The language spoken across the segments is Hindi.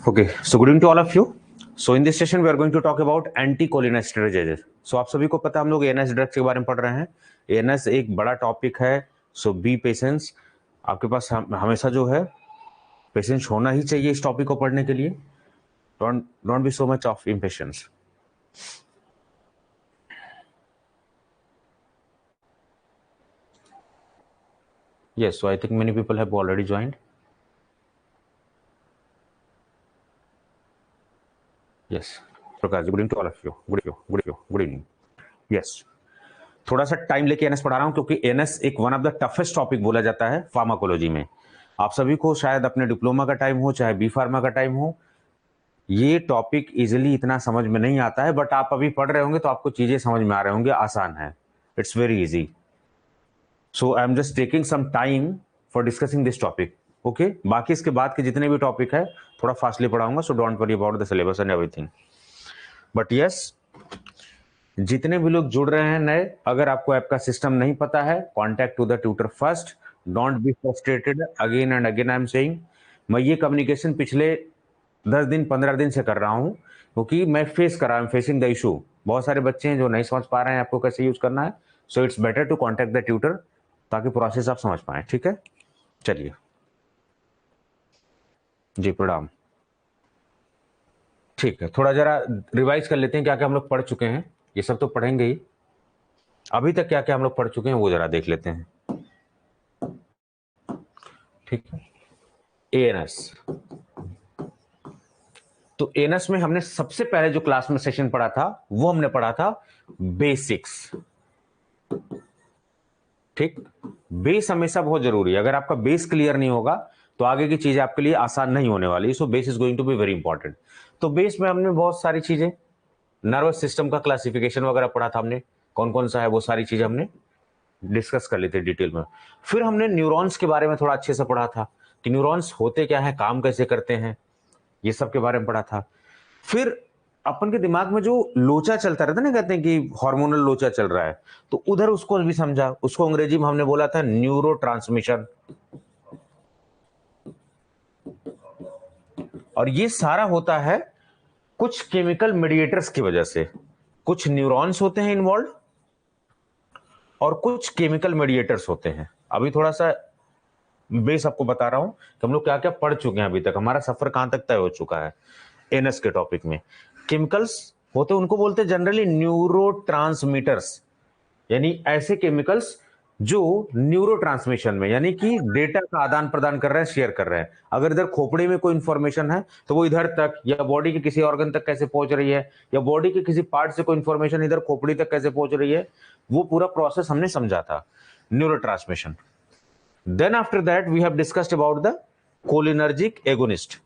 Okay, so good evening to all of you. So in this session we are going to talk about anticholinergic. So आप सभी को पता है हम लोग एएनएस ड्रग्स के बारे में पढ़ रहे हैं. एएनएस एक बड़ा टॉपिक है, सो बी पेशेंस. आपके पास हमेशा जो है पेशेंस होना ही चाहिए इस टॉपिक को पढ़ने के लिए. Don't be so much of impatience. Yes, so I think many people have already joined. Yes, Prakash ji, good evening to all of you. Good evening. Yes, थोड़ा सा टाइम लेके एनएस पढ़ा रहा हूं क्योंकि एनएस एक one of the toughest topic बोला जाता है फार्माकोलॉजी में. आप सभी को शायद अपने डिप्लोमा का टाइम हो चाहे बी फार्मा का टाइम हो, ये टॉपिक इजिली इतना समझ में नहीं आता है, बट आप अभी पढ़ रहे होंगे तो आपको चीजें समझ में आ रहे होंगे. आसान है, it's very easy. So I am just taking some time for discussing this topic. Okay, बाकी इसके बाद के जितने भी टॉपिक है थोड़ा फास्टली पढ़ाऊंगा, so don't worry about the syllabus and everything. But yes, जितने भी लोग जुड़ रहे हैं नए, अगर आपको ऐप का सिस्टम नहीं पता है, contact to the tutor first. Don't be frustrated. Again and again I am saying, मैं ये कम्युनिकेशन पिछले 10 दिन 15 दिन से कर रहा हूं क्योंकि मैं फेस कर रहा हूं, फेसिंग द इशू. बहुत सारे बच्चे हैं जो नहीं समझ पा रहे हैं आपको कैसे यूज करना है. So it's better to contact the tutor ताकि प्रोसेस आप समझ पाए. ठीक है, चलिए जी, प्रणाम. ठीक है, थोड़ा जरा रिवाइज कर लेते हैं क्या क्या हम लोग पढ़ चुके हैं. ये सब तो पढ़ेंगे ही, अभी तक क्या क्या हम लोग पढ़ चुके हैं वो जरा देख लेते हैं. ठीक है, एएनएस. तो एएनएस में हमने सबसे पहले जो क्लास में सेशन पढ़ा था वो हमने पढ़ा था बेसिक्स. ठीक, बेस हमेशा बहुत जरूरी है. अगर आपका बेस क्लियर नहीं होगा तो आगे की चीजें आपके लिए आसान नहीं होने वाली. So base is going to be very important. तो बेस में हमने बहुत सारी चीजें, नर्वस सिस्टम का क्लासिफिकेशन वगैरह पढ़ा था हमने, कौन कौन सा है वो सारी चीजें हमने डिस्कस कर लेते डिटेल में. फिर हमने न्यूरॉन्स के बारे में थोड़ा अच्छे से पढ़ा था कि न्यूरॉन्स होते क्या है, काम कैसे करते हैं, ये सब के बारे में पढ़ा था. फिर अपन के दिमाग में जो लोचा चलता रहता है ना, कहते हैं कि हार्मोनल लोचा चल रहा है, तो उधर उसको भी समझा. उसको अंग्रेजी में हमने बोला था न्यूरो ट्रांसमिशन. और ये सारा होता है कुछ केमिकल मेडिएटर्स की वजह से. कुछ न्यूरॉन्स होते हैं इन्वॉल्व और कुछ केमिकल मेडिएटर्स होते हैं. अभी थोड़ा सा बेस आपको बता रहा हूं कि हम लोग क्या क्या पढ़ चुके हैं, अभी तक हमारा सफर कहां तक तय हो चुका है एनएस के टॉपिक में. केमिकल्स होते उनको बोलते हैं जनरली न्यूरोट्रांसमीटर्स, यानी ऐसे केमिकल्स जो न्यूरो ट्रांसमिशन में, यानी कि डेटा का आदान प्रदान कर रहे हैं, शेयर कर रहे हैं. अगर इधर खोपड़ी में कोई इंफॉर्मेशन है तो वो इधर तक या बॉडी के किसी ऑर्गन तक कैसे पहुंच रही है, या बॉडी के किसी पार्ट से कोई इंफॉर्मेशन इधर खोपड़ी तक कैसे पहुंच रही है, वो पूरा प्रोसेस हमने समझा था, neurotransmission. Then after that we have discussed about the cholinergic agonist.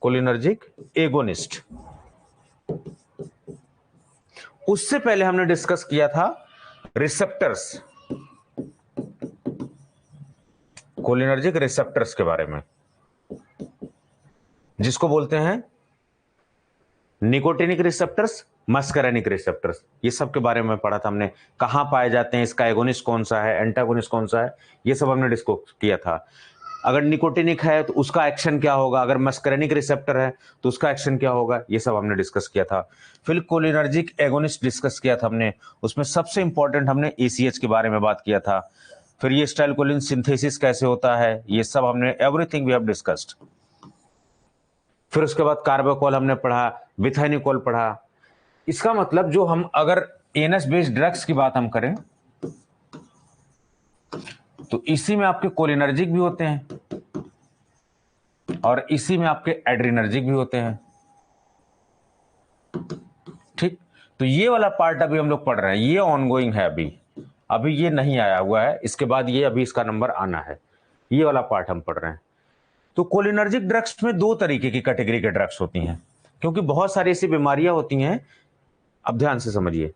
Cholinergic agonist, उससे पहले हमने डिस्कस किया था रिसेप्टर्स, कोलिनर्जिक रिसेप्टर्स के बारे में, जिसको बोलते हैं निकोटिनिक रिसेप्टर्स, मस्करेनिक रिसेप्टर्स. ये सब के बारे में पढ़ा था हमने, कहां पाए जाते हैं, इसका एगोनिस्ट कौन सा है, एंटागोनिस्ट कौन सा है, ये सब हमने डिस्कस किया था. अगर निकोटिनिक है तो उसका एक्शन क्या होगा, अगर मस्करेनिक रिसेप्टर है तो उसका एक्शन क्या होगा, ये सब हमने डिस्कस किया था. फिर कोलिनर्जिक एगोनिस्ट डिस्कस किया था हमने, उसमें सबसे इंपॉर्टेंट हमने एसीएच के बारे में बात किया था. फिर ये एसिटाइलकोलिन सिंथेसिस कैसे होता है, ये सब हमने, एवरीथिंग वी हैव डिस्कस्ड. फिर उसके बाद कार्बोकोल हमने पढ़ा, बिथाइनिकोल पढ़ा. इसका मतलब जो हम अगर एनएस बेस्ड ड्रग्स की बात हम करें तो इसी में आपके कोलिनर्जिक भी होते हैं और इसी में आपके एड्रिनर्जिक भी होते हैं. ठीक, तो ये वाला पार्ट अभी हम लोग पढ़ रहे हैं, ये ऑनगोइंग है, अभी ये नहीं आया हुआ है. इसके बाद ये अभी इसका नंबर आना है, ये वाला पार्ट हम पढ़ रहे हैं. तो कोलिनर्जिक ड्रग्स में दो तरीके की कैटेगरी के ड्रग्स होती हैं, क्योंकि बहुत सारी ऐसी बीमारियां होती हैं. अब ध्यान से समझिए,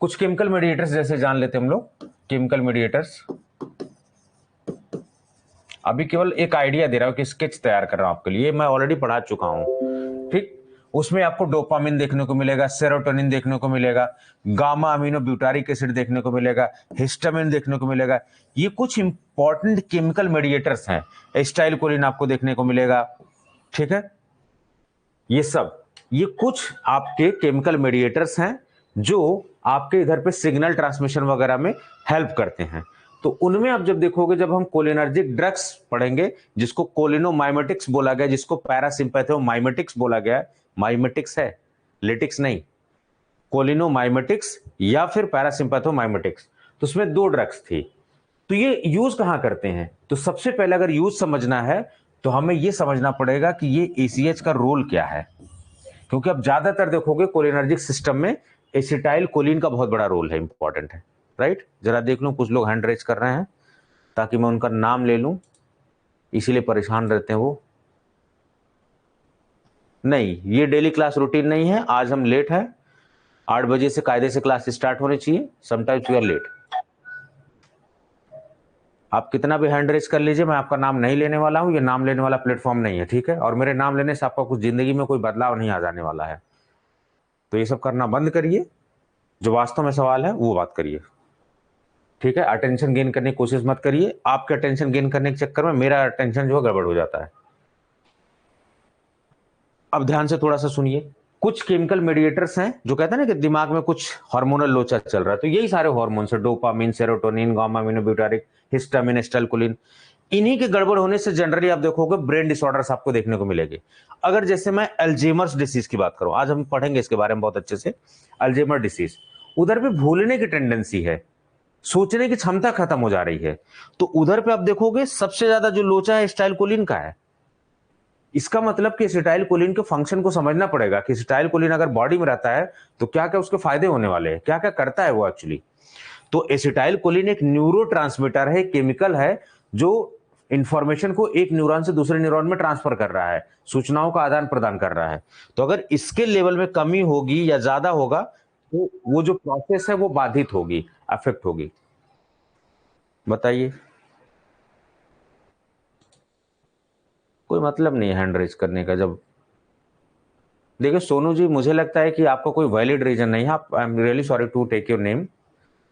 कुछ केमिकल मेडिएटर्स जैसे जान लेते हैं हम लोग. केमिकल मेडिएटर्स, अभी केवल एक आइडिया दे रहा हूं कि स्केच तैयार कर रहा हूं आपके लिए, मैं ऑलरेडी पढ़ा चुका हूं. ठीक, उसमें आपको डोपामिन देखने को मिलेगा, सेरोटोनिन देखने को मिलेगा, गामा अमीनो ब्यूटारिक एसिड देखने को मिलेगा, हिस्टामिन देखने को मिलेगा. ये कुछ इंपॉर्टेंट केमिकल मेडिएटर्स हैं. एसिटाइलकोलिन आपको देखने को मिलेगा. ठीक है, ये कुछ आपके केमिकल मेडिएटर्स हैं जो आपके इधर पे सिग्नल ट्रांसमिशन वगैरह में हेल्प करते हैं। तो उनमें आप जब देखोगे, जब हम कोलिनर्जिक ड्रग्स पढ़ेंगे, जिसको कोलिनोमाइमेटिक्स बोला गया, जिसको पैरासिम्पैथोमाइमेटिक्स बोला गया, माइमेटिक्स है, लिटिक्स नहीं, कोलिनोमाइमेटिक्स या फिर पैरासिम्पैथोमाइमेटिक्स, तो उसमें 2 ड्रग्स थी। तो ये यूज कहां करते हैं? तो सबसे पहले अगर यूज समझना है तो हमें यह समझना पड़ेगा कि ये एसीएच का रोल क्या है, क्योंकि अब ज्यादातर देखोगे कोलिनर्जिक सिस्टम में एसिटाइल कोलिन का बहुत बड़ा रोल है, इंपॉर्टेंट है, राइट। जरा देख लूं, कुछ लोग हैंड रेज कर रहे हैं ताकि मैं उनका नाम ले लूं, इसीलिए परेशान रहते हैं वो। नहीं, ये डेली क्लास रूटीन नहीं है, आज हम लेट है, 8 बजे से कायदे से क्लास स्टार्ट होनी चाहिए, समटाइम्स वी आर लेट। आप कितना भी हैंड रेज कर लीजिए, मैं आपका नाम नहीं लेने वाला हूं, ये नाम लेने वाला प्लेटफॉर्म नहीं है, ठीक है। और मेरे नाम लेने से आपका कुछ जिंदगी में कोई बदलाव नहीं आ जाने वाला है, तो ये सब करना बंद करिए, जो वास्तव में सवाल है वो बात करिए, ठीक है। अटेंशन गेन करने की कोशिश मत करिए, आपके अटेंशन गेन करने के चक्कर में मेरा अटेंशन जो है गड़बड़ हो जाता है। अब ध्यान से थोड़ा सा सुनिए, कुछ केमिकल मेडिएटर्स हैं जो कहते हैं ना कि दिमाग में कुछ हार्मोनल लोचा चल रहा है, तो यही सारे हार्मोन्स है, dopamine, serotonin, gamma aminobutyric, histamine, acetylcholine, इन्हीं के गड़बड़ होने से जनरली आप देखोगे ब्रेन डिसऑर्डर्स आपको देखने को मिलेंगे। अगर जैसे मैं अल्जाइमर्स डिसीज की बात करूं, आज हम पढ़ेंगे इसके बारे में बहुत अच्छे से, अल्जाइमर डिसीज, उधर पे भूलने की टेंडेंसी है, सोचने की क्षमता खत्म हो जा रही है, तो उधर पे आप देखोगे सबसे ज्यादा जो लोचा है एसिटाइलकोलिन का है। इसका मतलब कि एसिटाइलकोलिन के फंक्शन को समझना पड़ेगा कि एसिटाइलकोलिन अगर बॉडी में रहता है तो क्या क्या उसके फायदे होने वाले हैं, क्या क्या करता है वो एक्चुअली। तो एसिटाइलकोलिन एक न्यूरोट्रांसमीटर है, केमिकल है, जो इंफॉर्मेशन को एक न्यूरॉन से दूसरे न्यूरॉन में ट्रांसफर कर रहा है, सूचनाओं का आदान प्रदान कर रहा है। तो अगर इसके लेवल में कमी होगी या ज्यादा होगा तो वो जो प्रोसेस है वो बाधित होगी, अफेक्ट होगी। बताइए, कोई मतलब नहीं है हैंड रेज करने का। जब देखिए सोनू जी, मुझे लगता है कि आपका कोई वैलिड रीजन नहीं है, आप, I am really sorry to take your name,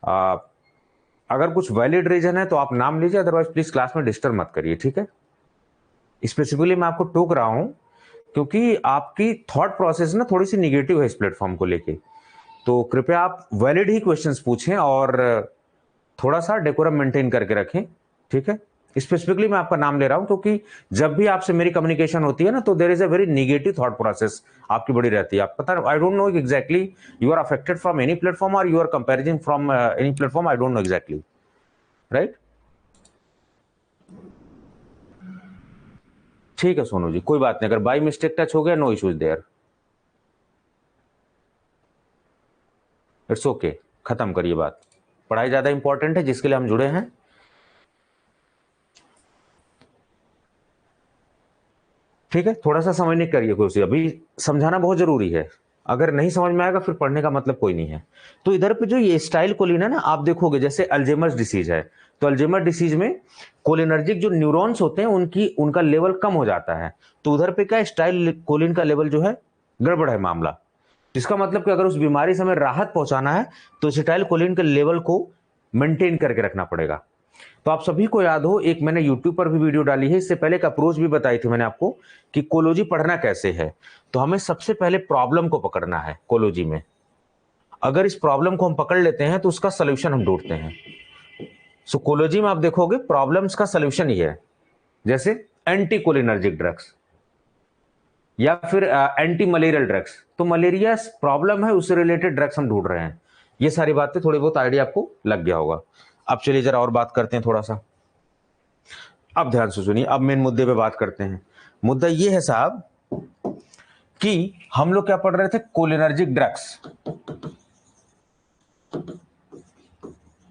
अगर कुछ वैलिड रीजन है तो आप नाम लीजिए, अदरवाइज प्लीज क्लास में डिस्टर्ब मत करिए, ठीक है। स्पेसिफिकली मैं आपको टोक रहा हूं क्योंकि आपकी थॉट प्रोसेस ना थोड़ी सी निगेटिव है इस प्लेटफॉर्म को लेके, तो कृपया आप वैलिड ही क्वेश्चंस पूछें और थोड़ा सा डेकोरम मेंटेन करके रखें, ठीक है। स्पेसिफिकली मैं आपका नाम ले रहा हूं क्योंकि जब भी आपसे मेरी कम्युनिकेशन होती है ना, तो there is a very negative thought process आपकी बड़ी रहती है। आप पता, I don't know exactly you are affected from any platform और you are comparison from any platform, I don't know exactly, right. ठीक है सोनू जी, कोई बात नहीं, अगर बाई मिस्टेक टच हो गया, no issues there, it's okay, खत्म करिए बात। पढ़ाई ज्यादा इंपॉर्टेंट है, जिसके लिए हम जुड़े हैं। ठीक है, थोड़ा सा समझने करिए कोशिश, अभी समझाना बहुत जरूरी है, अगर नहीं समझ में आएगा फिर पढ़ने का मतलब कोई नहीं है। तो इधर पे जो ये स्टाइल कोलिन है ना, आप देखोगे जैसे अल्जाइमर्स डिसीज है, तो अल्जाइमर डिसीज में कोलिनर्जिक जो न्यूरॉन्स होते हैं उनका लेवल कम हो जाता है, तो उधर पे क्या स्टाइल कोलिन का लेवल जो है गड़बड़ है मामला। इसका मतलब कि अगर उस बीमारी से हमें राहत पहुंचाना है तो एसिटाइल कोलिन के लेवल को मेंटेन करके रखना पड़ेगा। तो आप सभी को याद हो, एक मैंने यूट्यूब पर भी वीडियो डाली है, इससे पहले एक अप्रोच भी बताई थी मैंने आपको कि कोलोजी पढ़ना कैसे है। तो हमें सबसे पहले प्रॉब्लम को पकड़ना है कोलोजी में, अगर इस प्रॉब्लम को हम पकड़ लेते हैं तो उसका सोल्यूशन हम ढूंढते हैं। सो कोलोजी में आप देखोगे प्रॉब्लम्स का सोल्यूशन ये है, जैसे एंटी कोलिनर्जिक ड्रग्स या फिर एंटी मलेरियल ड्रग्स, तो मलेरिया प्रॉब्लम है, उससे रिलेटेड ड्रग्स हम ढूंढ रहे हैं। ये सारी बातें थोड़ी बहुत आइडिया आपको लग गया होगा। अब चलिए जरा और बात करते हैं थोड़ा सा, अब ध्यान से सुनिए, अब मेन मुद्दे पे बात करते हैं। मुद्दा ये है साहब कि हम लोग क्या पढ़ रहे थे, कोलिनर्जिक ड्रग्स,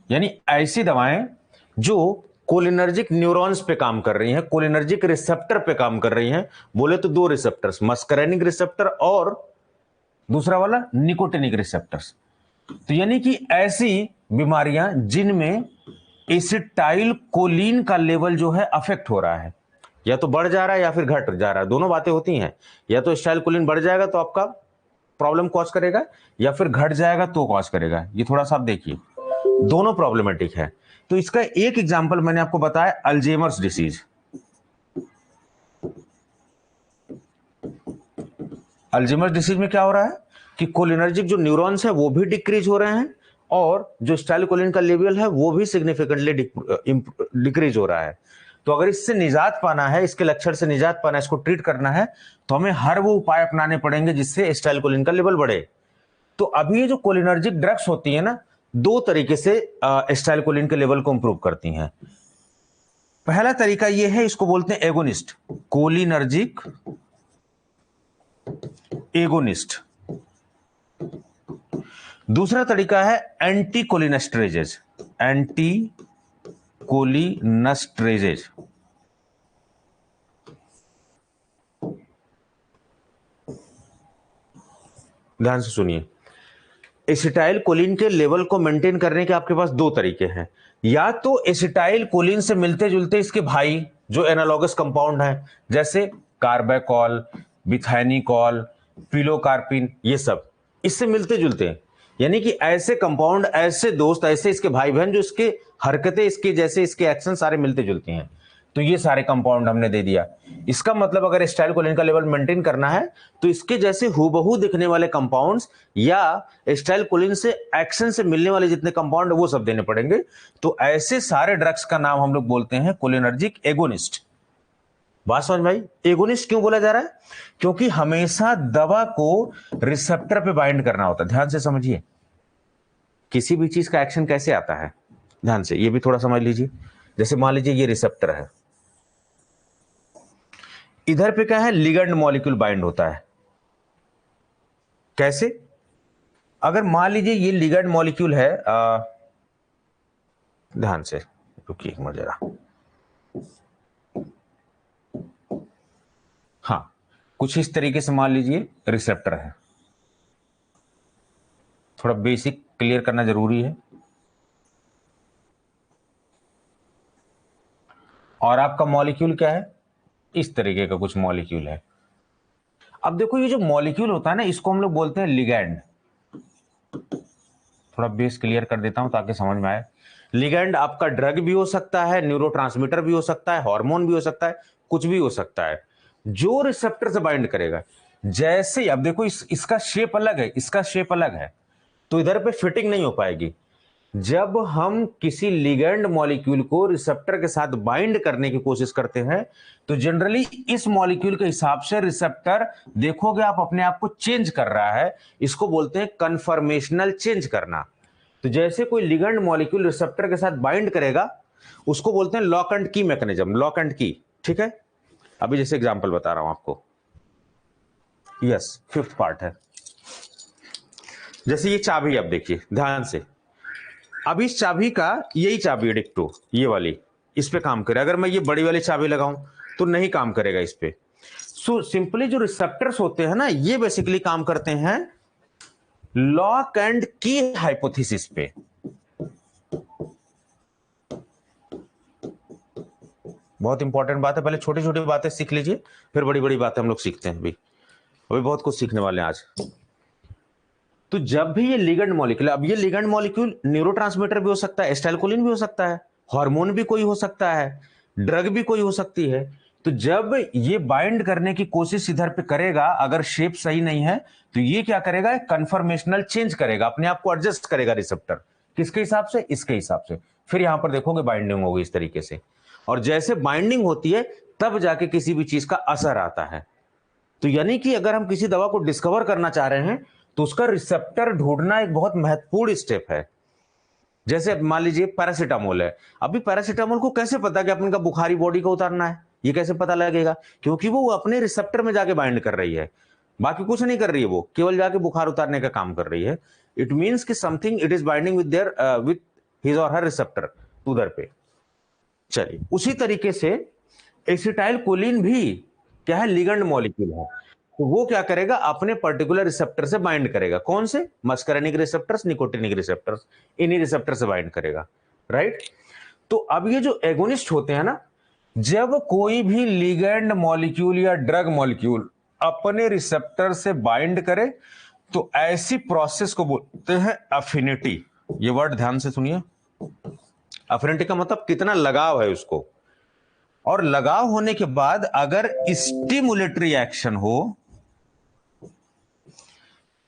यानी ऐसी दवाएं जो कोलिनर्जिक न्यूरॉन्स पे काम कर रही हैं, कोलिनर्जिक रिसेप्टर पे काम कर रही हैं। बोले तो 2 रिसेप्टर्स, मस्करेनिक रिसेप्टर और दूसरा वाला निकोटिनिक रिसेप्टर्स। तो यानी कि ऐसी बीमारियां जिनमें एसिटाइल कोलिन का लेवल जो है अफेक्ट हो रहा है, या तो बढ़ जा रहा है या फिर घट जा रहा है, दोनों बातें होती हैं। या तो एसिटाइल कोलिन बढ़ जाएगा तो आपका प्रॉब्लम कॉज करेगा, या फिर घट जाएगा तो कॉज करेगा। ये थोड़ा सा आप देखिए, दोनों प्रॉब्लमेटिक है। तो इसका एक एग्जांपल मैंने आपको बताया, अल्जाइमर्स डिसीज। अल्जीमर्स डिसीज में क्या हो रहा है कि कोलिनर्जिक जो न्यूरॉन्स है वो भी डिक्रीज हो रहे हैं और जो एसिटाइलकोलिन का लेवल है वो भी सिग्निफिकेंटली डिक्रीज हो रहा है। तो अगर इससे निजात पाना है, इसके लक्षण से निजात पाना है, इसको ट्रीट करना है, तो हमें हर वो उपाय अपनाने पड़ेंगे जिससे एसिटाइलकोलिन का लेवल बढ़े। तो अभी ये जो कोलिनर्जिक ड्रग्स होती है ना, दो तरीके से एसिटाइलकोलिन के लेवल को इंप्रूव करती हैं। पहला तरीका ये है, इसको बोलते हैं एगोनिस्ट, कोलिनर्जिक एगोनिस्ट। दूसरा तरीका है एंटी कोलिनस्ट्रेजेज, एंटी कोलिनस्ट्रेजेज। ध्यान से सुनिए, एसिटाइलकोलिन के लेवल को मेंटेन करने के आपके पास दो तरीके हैं। या तो एसिटाइलकोलिन से मिलते जुलते इसके भाई जो एनालॉगस कंपाउंड हैं, जैसे कार्बैकॉल, बिथाइनिकॉल, पिलोकार्पिन, ये सब इससे मिलते जुलते हैं। यानी कि ऐसे कंपाउंड, ऐसे दोस्त, ऐसे इसके भाई बहन जो इसके हरकतें, इसके जैसे इसके एक्शन सारे मिलते जुलते हैं। तो ये सारे कंपाउंड हमने दे दिया। इसका मतलब अगर एसिटाइलकोलिन का लेवल मेंटेन करना है तो इसके जैसे हूबहू दिखने वाले कंपाउंड्स या एसिटाइलकोलिन से एक्शन से मिलने वाले जितने कंपाउंड वो सब देने पड़ेंगे। तो ऐसे सारे ड्रग्स का नाम हम लोग बोलते हैं कोलिनर्जिक एगोनिस्ट। बात समझ भाई? एगोनिस्ट क्यों बोला जा रहा है? क्योंकि हमेशा दवा को रिसेप्टर पे बाइंड करना होता है। ध्यान से समझिए, किसी भी चीज का एक्शन कैसे आता है, ध्यान से ये भी थोड़ा समझ लीजिए। जैसे मान लीजिए ये रिसेप्टर है, इधर पे क्या है, लिगेंड मॉलिक्यूल बाइंड होता है। कैसे? अगर मान लीजिए ये लिगेंड मॉलिक्यूल है, ध्यान से रुकिए एक मिनट जरा। हाँ, कुछ इस तरीके से मान लीजिए रिसेप्टर है। थोड़ा बेसिक क्लियर करना जरूरी है। और आपका मॉलिक्यूल क्या है, इस तरीके का कुछ मॉलिक्यूल है। अब देखो ये जो मॉलिक्यूल होता है ना, इसको हम लोग बोलते हैं लिगैंड। थोड़ा बेस क्लियर कर देता हूं ताकि समझ में आए। लिगैंड आपका ड्रग भी हो सकता है, न्यूरोट्रांसमीटर भी हो सकता है, हार्मोन भी हो सकता है, कुछ भी हो सकता है जो रिसेप्टर से बाइंड करेगा। जैसे अब देखो इसका शेप अलग है, इसका शेप अलग है, तो इधर पे फिटिंग नहीं हो पाएगी। जब हम किसी लिगेंड मॉलिक्यूल को रिसेप्टर के साथ बाइंड करने की कोशिश करते हैं तो जनरली इस मॉलिक्यूल के हिसाब से रिसेप्टर, देखोगे आप, अपने आप को चेंज कर रहा है। इसको बोलते हैं कन्फर्मेशनल चेंज करना। तो जैसे कोई लिगेंड मॉलिक्यूल रिसेप्टर के साथ बाइंड करेगा उसको बोलते हैं लॉक एंड की मैकेनिज्म, लॉक एंड की। ठीक है, अभी जैसे एग्जांपल बता रहा हूं आपको। यस, फिफ्थ पार्ट है। जैसे ये चाबी, आप देखिए ध्यान से, अब इस चाबी का, यही चाबी है डिक्टो, ये वाली, इस पे काम करे। अगर मैं ये बड़ी वाली चाबी लगाऊं तो नहीं काम करेगा इस पे। सो सिंपली जो रिसेप्टर्स होते हैं ना, ये बेसिकली काम करते हैं लॉक एंड की हाइपोथेसिस पे। बहुत इंपॉर्टेंट बात है, पहले छोटी छोटी बातें सीख लीजिए, फिर बड़ी बड़ी बातें हम लोग सीखते हैं। अभी बहुत कुछ सीखने वाले हैं आज। तो जब भी ये लिगेंड मॉलिक्यूल, अब ये लिगेंड मॉलिक्यूल न्यूरोट्रांसमीटर भी हो सकता है, एसिटाइलकोलिन भी हो सकता है, हार्मोन भी कोई हो सकता है, ड्रग भी कोई हो सकती है। तो जब ये बाइंड करने की कोशिश इधर पे करेगा, अगर शेप सही नहीं है तो ये क्या करेगा, कन्फर्मेशनल चेंज करेगा, अपने आप को एडजस्ट करेगा रिसेप्टर। किसके हिसाब से? इसके हिसाब से। फिर यहां पर देखोगे बाइंडिंग होगी इस तरीके से, और जैसे बाइंडिंग होती है तब जाके किसी भी चीज का असर आता है। तो यानी कि अगर हम किसी दवा को डिस्कवर करना चाह रहे हैं तो उसका रिसेप्टर ढूंढना एक बहुत महत्वपूर्ण स्टेप है। जैसे मान लीजिए पैरासीटामोल है, अभी पैरासीटामोल को कैसे पता कि अपन का बुखारी बॉडी को उतारना है, ये कैसे पता लगेगा? क्योंकि वो अपने रिसेप्टर में जाके बाइंड कर रही है, बाकी कुछ नहीं कर रही है, वो केवल जाके बुखार उतारने का काम कर रही है। इट मीन्स कि something it is binding with their with his और हर रिसेप्टर उधर पे। चलिए, उसी तरीके से एसिटाइलकोलिन भी क्या है, लिगेंड मॉलिक्यूल है। तो वो क्या करेगा, अपने पर्टिकुलर रिसेप्टर से बाइंड करेगा। कौन से? मस्करेनिक रिसेप्टर्स, निकोटिनिक रिसेप्टर्स, इन्हीं रिसेप्टर से बाइंड करेगा, राइट। तो अब ये जो एगोनिस्ट होते हैं ना, जब कोई भी लिगेंड मॉलिक्यूल या ड्रग मॉलिक्यूल अपने रिसेप्टर से बाइंड करे तो ऐसी प्रोसेस को बोलते हैं अफिनिटी। ये वर्ड ध्यान से सुनिए। अफिनिटी का मतलब कितना लगाव है उसको, और लगाव होने के बाद अगर स्टिमुलेटरी एक्शन हो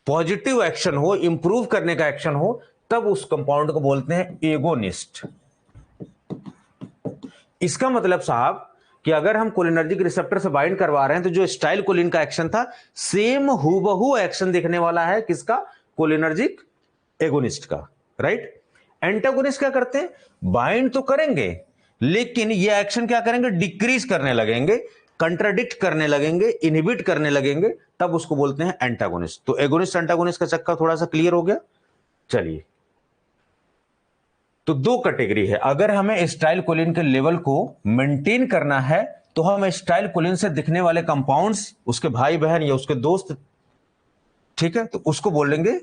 पॉजिटिव एक्शन हो, इंप्रूव करने का एक्शन हो, तब उस कंपाउंड को बोलते हैं एगोनिस्ट। इसका मतलब साहब कि अगर हम कोलिनर्जिक रिसेप्टर से बाइंड करवा रहे हैं तो जो स्टाइल कोलिन का एक्शन था सेम हूबहू एक्शन दिखने वाला है किसका? कोलिनर्जिक एगोनिस्ट का, राइट। एंटागोनिस्ट क्या करते हैं? बाइंड तो करेंगे लेकिन ये एक्शन क्या करेंगे? डिक्रीज करने लगेंगे, कंट्राडिक्ट करने लगेंगे, इनहिबिट करने लगेंगे, तब उसको बोलते हैं एंटागोनिस्ट। तो एगोनिस्ट एंटागोनिस्ट का चक्कर थोड़ा सा क्लियर हो गया। चलिए, तो दो कैटेगरी है। अगर हमें एसिटाइल कोलिन के लेवल को मेंटेन करना है तो हम एसिटाइल कोलिन से दिखने वाले कंपाउंड्स, उसके भाई बहन या उसके दोस्त, ठीक है, तो उसको बोलेंगे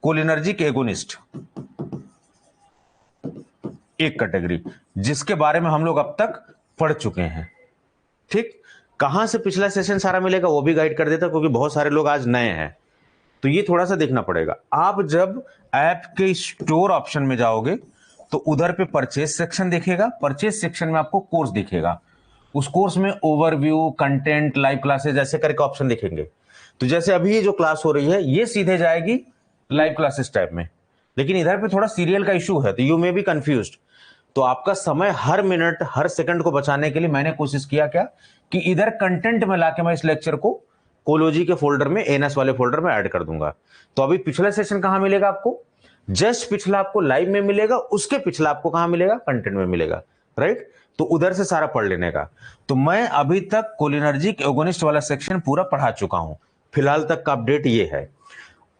कोलिनर्जिक एगोनिस्ट। एक कैटेगरी जिसके बारे में हम लोग अब तक पढ़ चुके हैं, ठीक। कहां से पिछला सेशन सारा मिलेगा वो भी गाइड कर देता, क्योंकि बहुत सारे लोग आज नए हैं तो ये थोड़ा सा देखना पड़ेगा। आप जब ऐप के स्टोर ऑप्शन में जाओगे तो उधर पे परचेज सेक्शन दिखेगा, परचेज सेक्शन में आपको कोर्स दिखेगा, उस कोर्स में ओवरव्यू, कंटेंट, लाइव क्लासेस ऐसे करके ऑप्शन दिखेंगे। तो जैसे अभी ये जो क्लास हो रही है ये सीधे जाएगी लाइव क्लासेस टाइप में, लेकिन इधर पे थोड़ा सीरियल का इशू है तो यू मे बी कंफ्यूज्ड। तो आपका समय हर मिनट हर सेकंड को बचाने के लिए मैंने कोशिश किया क्या कि इधर कंटेंट में लाके मैं इस लेक्चर को कोलोजी के फोल्डर में, एनएस वाले फोल्डर में ऐड कर दूंगा। तो अभी पिछला सेशन कहां मिलेगा आपको? जस्ट पिछला आपको लाइव में मिलेगा, उसके पिछला आपको कहां मिलेगा? कंटेंट में मिलेगा, राइट। तो उधर से सारा पढ़ लेने का। तो मैं अभी तक कोलिनर्जिक एगोनिस्ट वाला सेक्शन पूरा पढ़ा चुका हूं, फिलहाल तक का अपडेट ये है।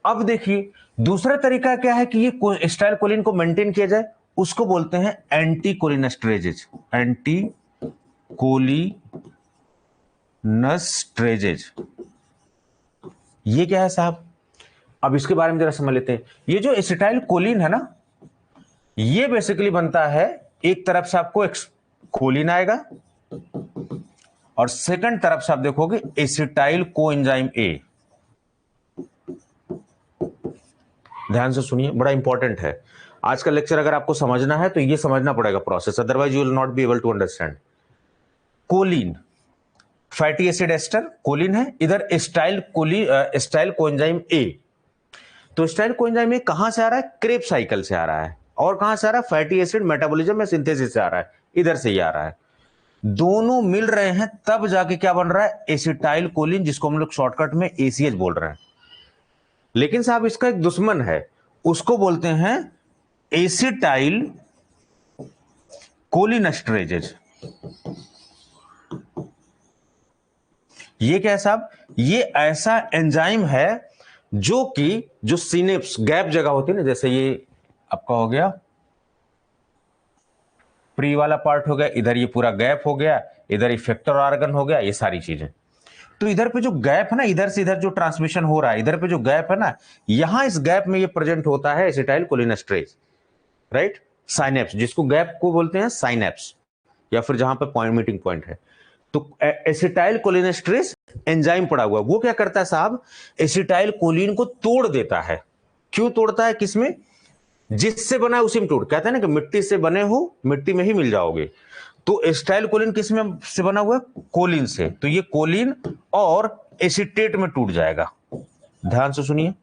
अब देखिए दूसरा तरीका क्या है कि ये एसिटाइल कोलिन को मेंटेन किया जाए, उसको बोलते हैं एंटी कोलिनस्ट्रेजेज। एंटी कोलिनस्ट्रेजेज ये क्या है साहब? अब इसके बारे में जरा समझ लेते हैं। ये जो एसिटाइल कोलिन है ना, ये बेसिकली बनता है, एक तरफ से आपको कोलिन आएगा और सेकंड तरफ से आप देखोगे एसिटाइल कोएंजाइम ए। ध्यान से सुनिए, बड़ा इंपॉर्टेंट है। आज का लेक्चर अगर आपको समझना है तो ये समझना पड़ेगा process, otherwise you will not be able to understand. Choline fatty acid ester choline है, इधर एसिटाइल कोएंजाइम ए। तो एसिटाइल कोएंजाइम ए कहां से आ रहा है? क्रेब साइकिल से आ रहा है। और कहां से आ रहा है? फैटी एसिड मेटाबॉलिज्म में सिंथेसिस से आ रहा है, इधर से ही आ रहा है। दोनों मिल रहे हैं तब जाके क्या बन रहा है? एसिटाइल कोलिन, जिसको हम लोग शॉर्टकट में एसीएच बोल रहे हैं। लेकिन साहब इसका एक दुश्मन है, उसको बोलते हैं एसिटाइल कोलिनस्ट्रेजेज। ये क्या है साहब? ये ऐसा एंजाइम है जो कि जो सिनेप्स गैप जगह होती है ना, जैसे ये आपका हो गया प्री वाला पार्ट हो गया, इधर ये पूरा गैप हो गया, इधर इफेक्टर ऑर्गन हो गया, ये सारी चीजें। तो इधर पे जो गैप है ना, इधर से इधर जो ट्रांसमिशन हो रहा है, इधर पे जो गैप है ना, यहां इस गैप में ये प्रेजेंट होता है एसिटाइल कोलिनस्ट्रेज, राइट। साइनेप्स, जिसको गैप को बोलते हैं साइनेप्स, या फिर जहां पे पॉइंट मीटिंग पॉइंट है। तो एसिटाइल कोलिनस्ट्रेज एंजाइम पड़ा हुआ, वो क्या करता है साहब? एसिटाइल कोलिन को तोड़ देता है। क्यों तोड़ता है? किसमें? जिससे बना है उसी में टूट। कहते हैं ना कि मिट्टी से बने हो मिट्टी में ही मिल जाओगे। तो एसिटाइल कोलिन किस में से बना हुआ है? कोलिन से। तो ये कोलिन और एसिटेट में टूट जाएगा। ध्यान से सुनिए,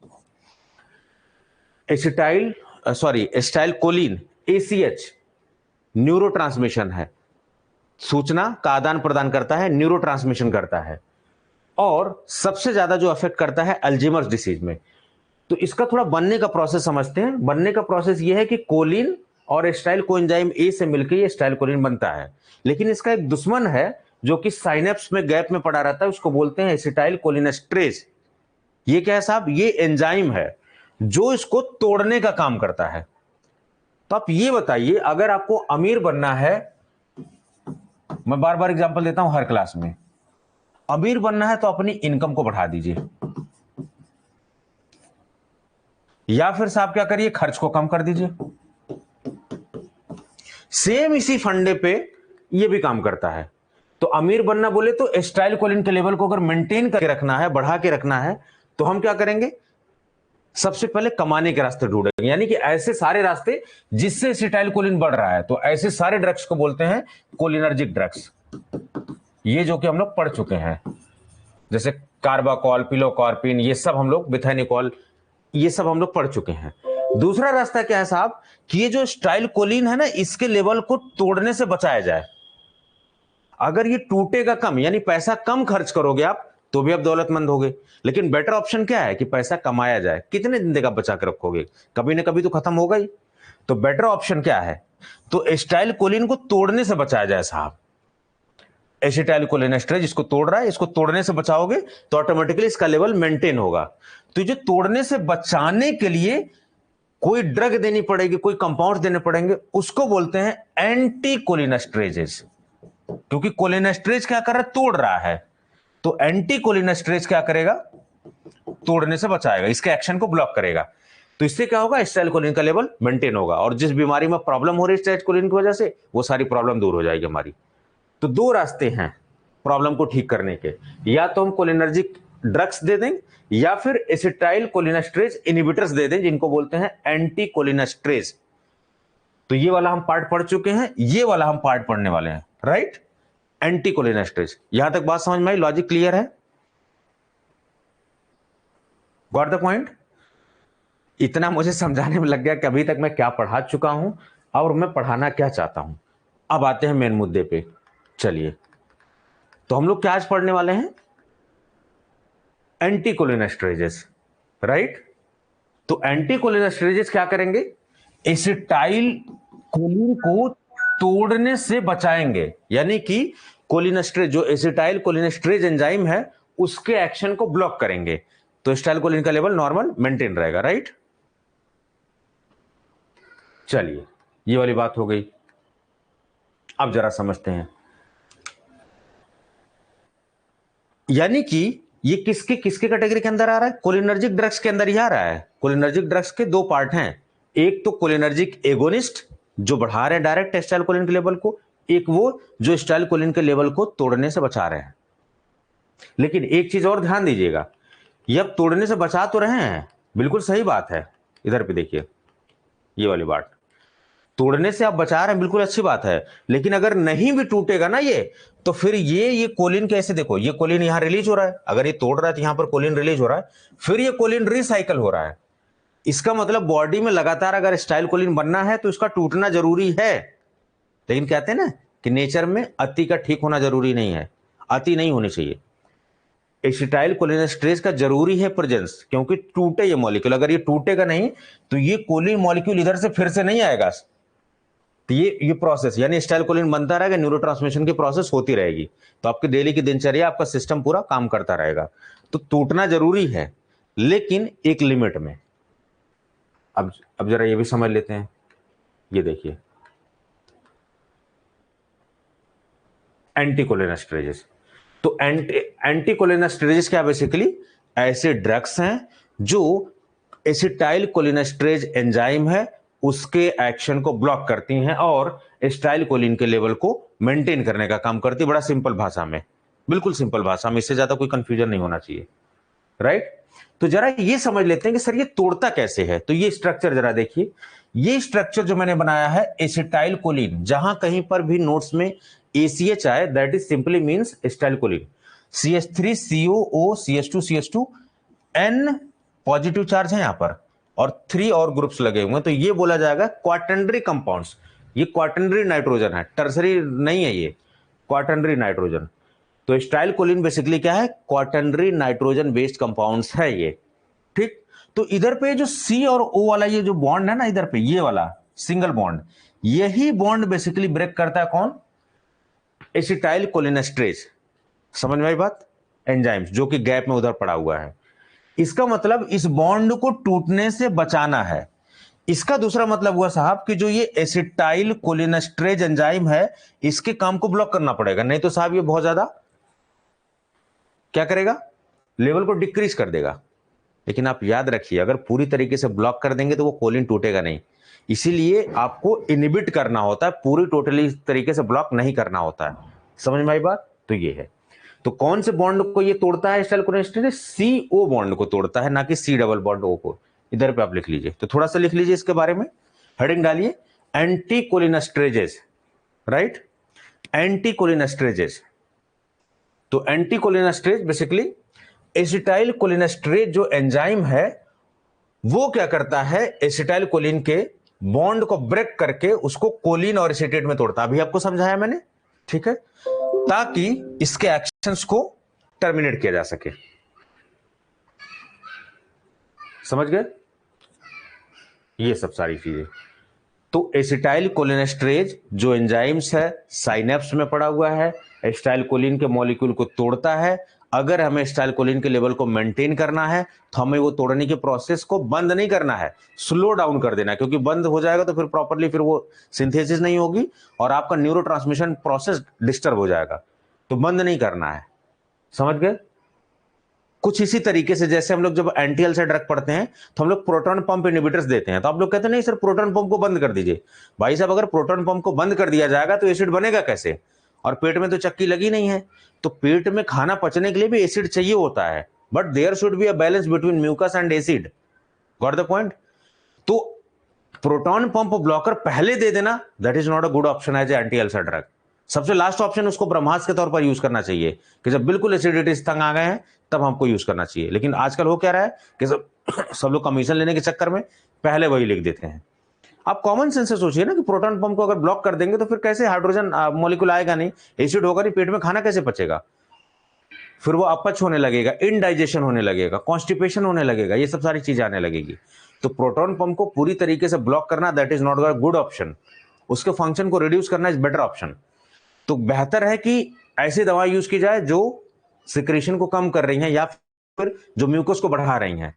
एसिटाइल कोलिन एसीएच न्यूरोट्रांसमिशन है, सूचना का आदान प्रदान करता है, न्यूरोट्रांसमिशन करता है, और सबसे ज्यादा जो अफेक्ट करता है अल्जीमर्स डिसीज में। तो इसका थोड़ा बनने का प्रोसेस समझते हैं। बनने का प्रोसेस ये है कि कोलिन और एसिटाइल कोएंजाइम ए से मिलकर ये एसिटाइल कोलिन बनता है। लेकिन इसका एक दुश्मन है जो कि साइनेप्स में गैप में पड़ा रहता है, उसको बोलते हैं एसिटाइल कोलिनस्ट्रेज। ये क्या है साहब? ये एंजाइम है जो इसको तोड़ने का काम करता है। तो आप ये बताइए, अगर आपको अमीर बनना है, मैं बार बार एग्जांपल देता हूं हर क्लास में, अमीर बनना है तो अपनी इनकम को बढ़ा दीजिए, या फिर साहब क्या करिए, खर्च को कम कर दीजिए। सेम इसी फंडे पे ये भी काम करता है। तो अमीर बनना बोले तो एसिटाइल कोलिन के लेवल को अगर मेंटेन करके रखना है, बढ़ा के रखना है, तो हम क्या करेंगे? सबसे पहले कमाने के रास्ते ढूंढेंगे, यानी कि ऐसे सारे रास्ते जिससे एसिटाइल कोलिन बढ़ रहा है। तो ऐसे सारे ड्रग्स को बोलते हैं कोलिनर्जिक ड्रग्स, ये जो कि हम लोग पढ़ चुके हैं, जैसे कार्बाकॉल, पिलोकार्पिन, ये सब हम लोग, मिथाइनिकॉल, ये सब हम लोग पढ़ चुके हैं। दूसरा रास्ता क्या है साहब कि ये जो स्टाइल कोलिन है ना, इसके लेवल को तोड़ने से बचाया जाए। अगर ये टूटेगा कम, यानी पैसा कम खर्च करोगे आप, तो भी आप दौलतमंद होगे। लेकिन बेटर ऑप्शन क्या है कि पैसा कमाया जाए। कितने दिन तक आप बचा के रखोगे, कभी ना कभी तो खत्म होगा ही। तो बेटर ऑप्शन क्या है, तो एसिटाइल कोलिन को तोड़ने से बचाया जाए साहब। एसिटाइल कोलिनेस्टरेज इसको तोड़ रहा है, इसको तोड़ने से बचाओगे तो ऑटोमेटिकली इसका लेवल मेंटेन होगा। तो जो तोड़ने से बचाने के लिए कोई ड्रग देनी पड़ेगी, कोई कंपाउंड देने पड़ेंगे, उसको बोलते हैं एंटी कोलिनेस्टरेजेस। क्योंकि कोलिनेस्टरेज क्या कर रहा है, तोड़ रहा है। तो एंटी कोलिनेस्टरेज क्या करेगा, तोड़ने से बचाएगा, इसके एक्शन को ब्लॉक करेगा। तो इससे क्या होगा, एसिटाइल कोलिन का लेवल मेंटेन होगा, और जिस बीमारी में प्रॉब्लम हो रही है एसिटाइल कोलिन की वजह से, वो सारी प्रॉब्लम दूर हो जाएगी हमारी। तो दो रास्ते हैं प्रॉब्लम को ठीक करने के, या तो हम कोलिनर्जिक ड्रग्स दे दें, या फिर एसिटाइल कोलिनेस्टरेज इनहिबिटर्स दे दें, जिनको बोलते हैं एंटी कोलिनेस्टरेज। तो ये वाला हम पार्ट पढ़ चुके हैं, ये वाला हम पार्ट पढ़ने वाले हैं, राइट। एंटी कोलिनेस्टरेज, यहां तक बात समझ में आई, लॉजिक क्लियर है, गॉट द पॉइंट। इतना मुझे समझाने में लग गया कि अभी तक मैं क्या पढ़ा चुका हूं और मैं पढ़ाना क्या चाहता हूं। अब आते हैं मेन मुद्दे पे। चलिए, तो हम लोग क्या आज पढ़ने वाले हैं, एंटी कोलिनेस्टरेजेस, राइट। तो एंटी कोलिनेस्टरेजेस क्या करेंगे, एसिटाइल कोलिन को तोड़ने से बचाएंगे, यानी कि कोलिनेस्टरेज, जो एसिटाइल कोलिनेस्टरेज एंजाइम है, उसके एक्शन को ब्लॉक करेंगे। तो एसिटाइल कोलिन का लेवल नॉर्मल मेंटेन रहेगा, राइट। चलिए, ये वाली बात हो गई। अब जरा समझते हैं, यानी कि ये किसके किसके कैटेगरी के अंदर आ रहा है, कोलिनर्जिक ड्रग्स के अंदर ही आ रहा है। कोलिनर्जिक ड्रग्स के दो पार्ट हैं, एक तो कोलिनर्जिक एगोनिस्ट जो बढ़ा रहे हैं डायरेक्ट एसिटाइल कोलिन के लेवल को, एक वो जो एसिटाइल कोलिन के लेवल को तोड़ने से बचा रहे हैं। लेकिन एक चीज और ध्यान दीजिएगा, ये अब तोड़ने से बचा तो रहे हैं, बिल्कुल सही बात है, इधर पे देखिए ये वाली बात, तोड़ने से आप बचा रहे हैं, बिल्कुल अच्छी बात है। लेकिन अगर नहीं भी टूटेगा ना ये, तो फिर ये कोलिन कैसे, देखो ये कोलिन यहां रिलीज हो रहा है, अगर ये तोड़ रहा है तो यहां पर कोलिन रिलीज हो रहा है, फिर ये कोलिन रिसाइकल हो रहा है। इसका मतलब बॉडी में लगातार अगर एसिटाइल कोलिन बनना है तो इसका टूटना जरूरी है। लेकिन कहते हैं ना कि नेचर में अति का ठीक होना जरूरी नहीं है, अति नहीं होनी चाहिए। एसिटाइल कोलिनेस्टरेज का जरूरी है प्रेजेंस, क्योंकि टूटे ये मॉलिक्यूल, अगर ये टूटेगा नहीं तो ये कोलिन मॉलिक्यूल इधर से फिर से नहीं आएगा। तो ये प्रोसेस, यानी एसिटाइल कोलिन बनता रहेगा, न्यूरोट्रांसमिशन की प्रोसेस होती रहेगी, तो आपकी डेली की दिनचर्या, आपका सिस्टम पूरा काम करता रहेगा। तो टूटना जरूरी है, लेकिन एक लिमिट में। अब जरा ये भी समझ लेते हैं, ये देखिए एंटीकोलिनेस्टरेजेस। तो एंटीकोलिनेस्टरेजेस क्या, बेसिकली ऐसे ड्रग्स हैं जो एसिटाइल कोलिनेस्टरेज एंजाइम है उसके एक्शन को ब्लॉक करती हैं और एसिटाइल कोलिन के लेवल को मेंटेन करने का काम करती है। बड़ा सिंपल भाषा में, बिल्कुल सिंपल भाषा में, इससे ज्यादा कोई कंफ्यूजन नहीं होना चाहिए, राइट। तो जरा ये समझ लेते हैं कि सर ये तोड़ता कैसे है। तो ये स्ट्रक्चर जरा देखिए, ये स्ट्रक्चर जो मैंने बनाया है एसिटाइल कोलिन, जहां कहीं पर भी नोट्स में ACH आए, that is simply means acetyl choline, CH3COO CH2CH2 N positive charge है यहां पर, और 3 और ग्रुप्स लगे हुए हैं, तो ये बोला जाएगा क्वाटर्नरी कंपाउंड्स। ये क्वाटर्नरी नाइट्रोजन है, टर्सरी नहीं है ये, क्वाटर्नरी नाइट्रोजन। तो एसिटाइल कोलिन बेसिकली क्या है, क्वाटर्नरी नाइट्रोजन बेस्ड कंपाउंड्स है ये, ठीक। तो इधर पे जो C और O वाला ये जो बॉन्ड है ना, इधर पे ये वाला सिंगल बॉन्ड, यही बॉन्ड बेसिकली ब्रेक करता है कौन, एसिटाइल कोलिनेस्टरेज। समझ में आई बात, एंजाइम्स जो कि गैप में उधर पड़ा हुआ है। इसका मतलब इस बॉन्ड को टूटने से बचाना है। इसका दूसरा मतलब हुआ साहब कि जो ये एसिटाइल कोलिनेस्टरेज एंजाइम है, इसके काम को ब्लॉक करना पड़ेगा, नहीं तो साहब ये बहुत ज्यादा क्या करेगा, लेवल को डिक्रीज कर देगा। लेकिन आप याद रखिए, अगर पूरी तरीके से ब्लॉक कर देंगे तो वो कोलिन टूटेगा नहीं, इसीलिए आपको इनहिबिट करना होता है, पूरी टोटली तरीके से ब्लॉक नहीं करना होता है। समझ में आई बात, तो ये है। तो कौन से बॉन्ड को ये तोड़ता है एसिटाइल कोलिनेस्टरेज, CO बॉन्ड को तोड़ता है, ना कि C डबल बॉन्ड O को। इधर पे आप लिख लीजिए, तो थोड़ा सा लिख लीजिए इसके बारे में, हेडिंग डालिए एंटी कोलिनेस्टरेजेस, राइट, एंटी कोलिनेस्टरेजेस। तो एंटी कोलिनेस्टरेज बेसिकली एसिटाइल कोलिनेस्टरेज जो एंजाइम है वो क्या करता है, एसिटाइल कोलिन के बॉन्ड को ब्रेक करके उसको कोलिन और एसिटेट में तोड़ता है। अभी आपको समझाया मैंने, ठीक है, ताकि इसके एक्शंस को टर्मिनेट किया जा सके। समझ गए ये सब सारी चीजें। तो एसिटाइल कोलिनेस्ट्रेज जो एंजाइम्स है साइनेप्स में पड़ा हुआ है, एसिटाइल कोलिन के मॉलिक्यूल को तोड़ता है। अगर हमें एसिटाइल कोलिन के लेवल को मेंटेन करना है तो हमें वो तोड़ने की प्रोसेस को बंद नहीं करना है, स्लो डाउन कर देना है, क्योंकि बंद हो जाएगा तो फिर प्रॉपर्ली फिर वो सिंथेसिस नहीं होगी और आपका न्यूरोट्रांसमिशन प्रोसेस डिस्टर्ब हो जाएगा। तो बंद नहीं करना है, समझ गए। कुछ इसी तरीके से जैसे हम लोग जब एंटी से ड्रग पढ़ते हैं तो हम लोग प्रोटॉन पंप इनहिबिटर्स देते हैं, तो आप लोग कहते हैं नहीं सर प्रोटॉन पंप को बंद कर दीजिए। भाई साहब, अगर प्रोटॉन पंप को बंद कर दिया जाएगा तो एसिड बनेगा कैसे, और पेट में तो चक्की लगी नहीं है। तो पेट में खाना पचने के लिए भी एसिड चाहिए होता है, but there should be a balance between mucus and acid. Got the point. तो प्रोटॉन पंप ब्लॉकर पहले दे देना, that is not a good option as anti ulcer drug. सबसे लास्ट ऑप्शन उसको ब्रह्मास्त्र के तौर पर यूज करना चाहिए कि जब बिल्कुल एसिडिटी तंग आ गए हैं तब हमको यूज करना चाहिए। लेकिन आजकल हो क्या रहा है कि सब लोग कमीशन लेने के चक्कर में पहले वही लिख देते हैं। आप कॉमन सेंस से सोचिए ना कि प्रोटॉन पंप को अगर ब्लॉक कर देंगे तो फिर कैसे हाइड्रोजन मॉलिक्यूल आएगा नहीं, एसिड होगा नहीं, पेट में खाना कैसे पचेगा, फिर वो अपच होने लगेगा, इनडाइजेशन होने लगेगा, कॉन्स्टिपेशन होने लगेगा, ये सब सारी चीजें आने लगेगी। तो प्रोटॉन पंप को पूरी तरीके से ब्लॉक करना that is not a good option. उसके फंक्शन को रिड्यूस करना इज बेटर ऑप्शन। तो बेहतर है कि ऐसी दवा यूज की जाए जो सिक्रेशन को कम कर रही हैं या फिर जो म्यूकस को बढ़ा रही हैं।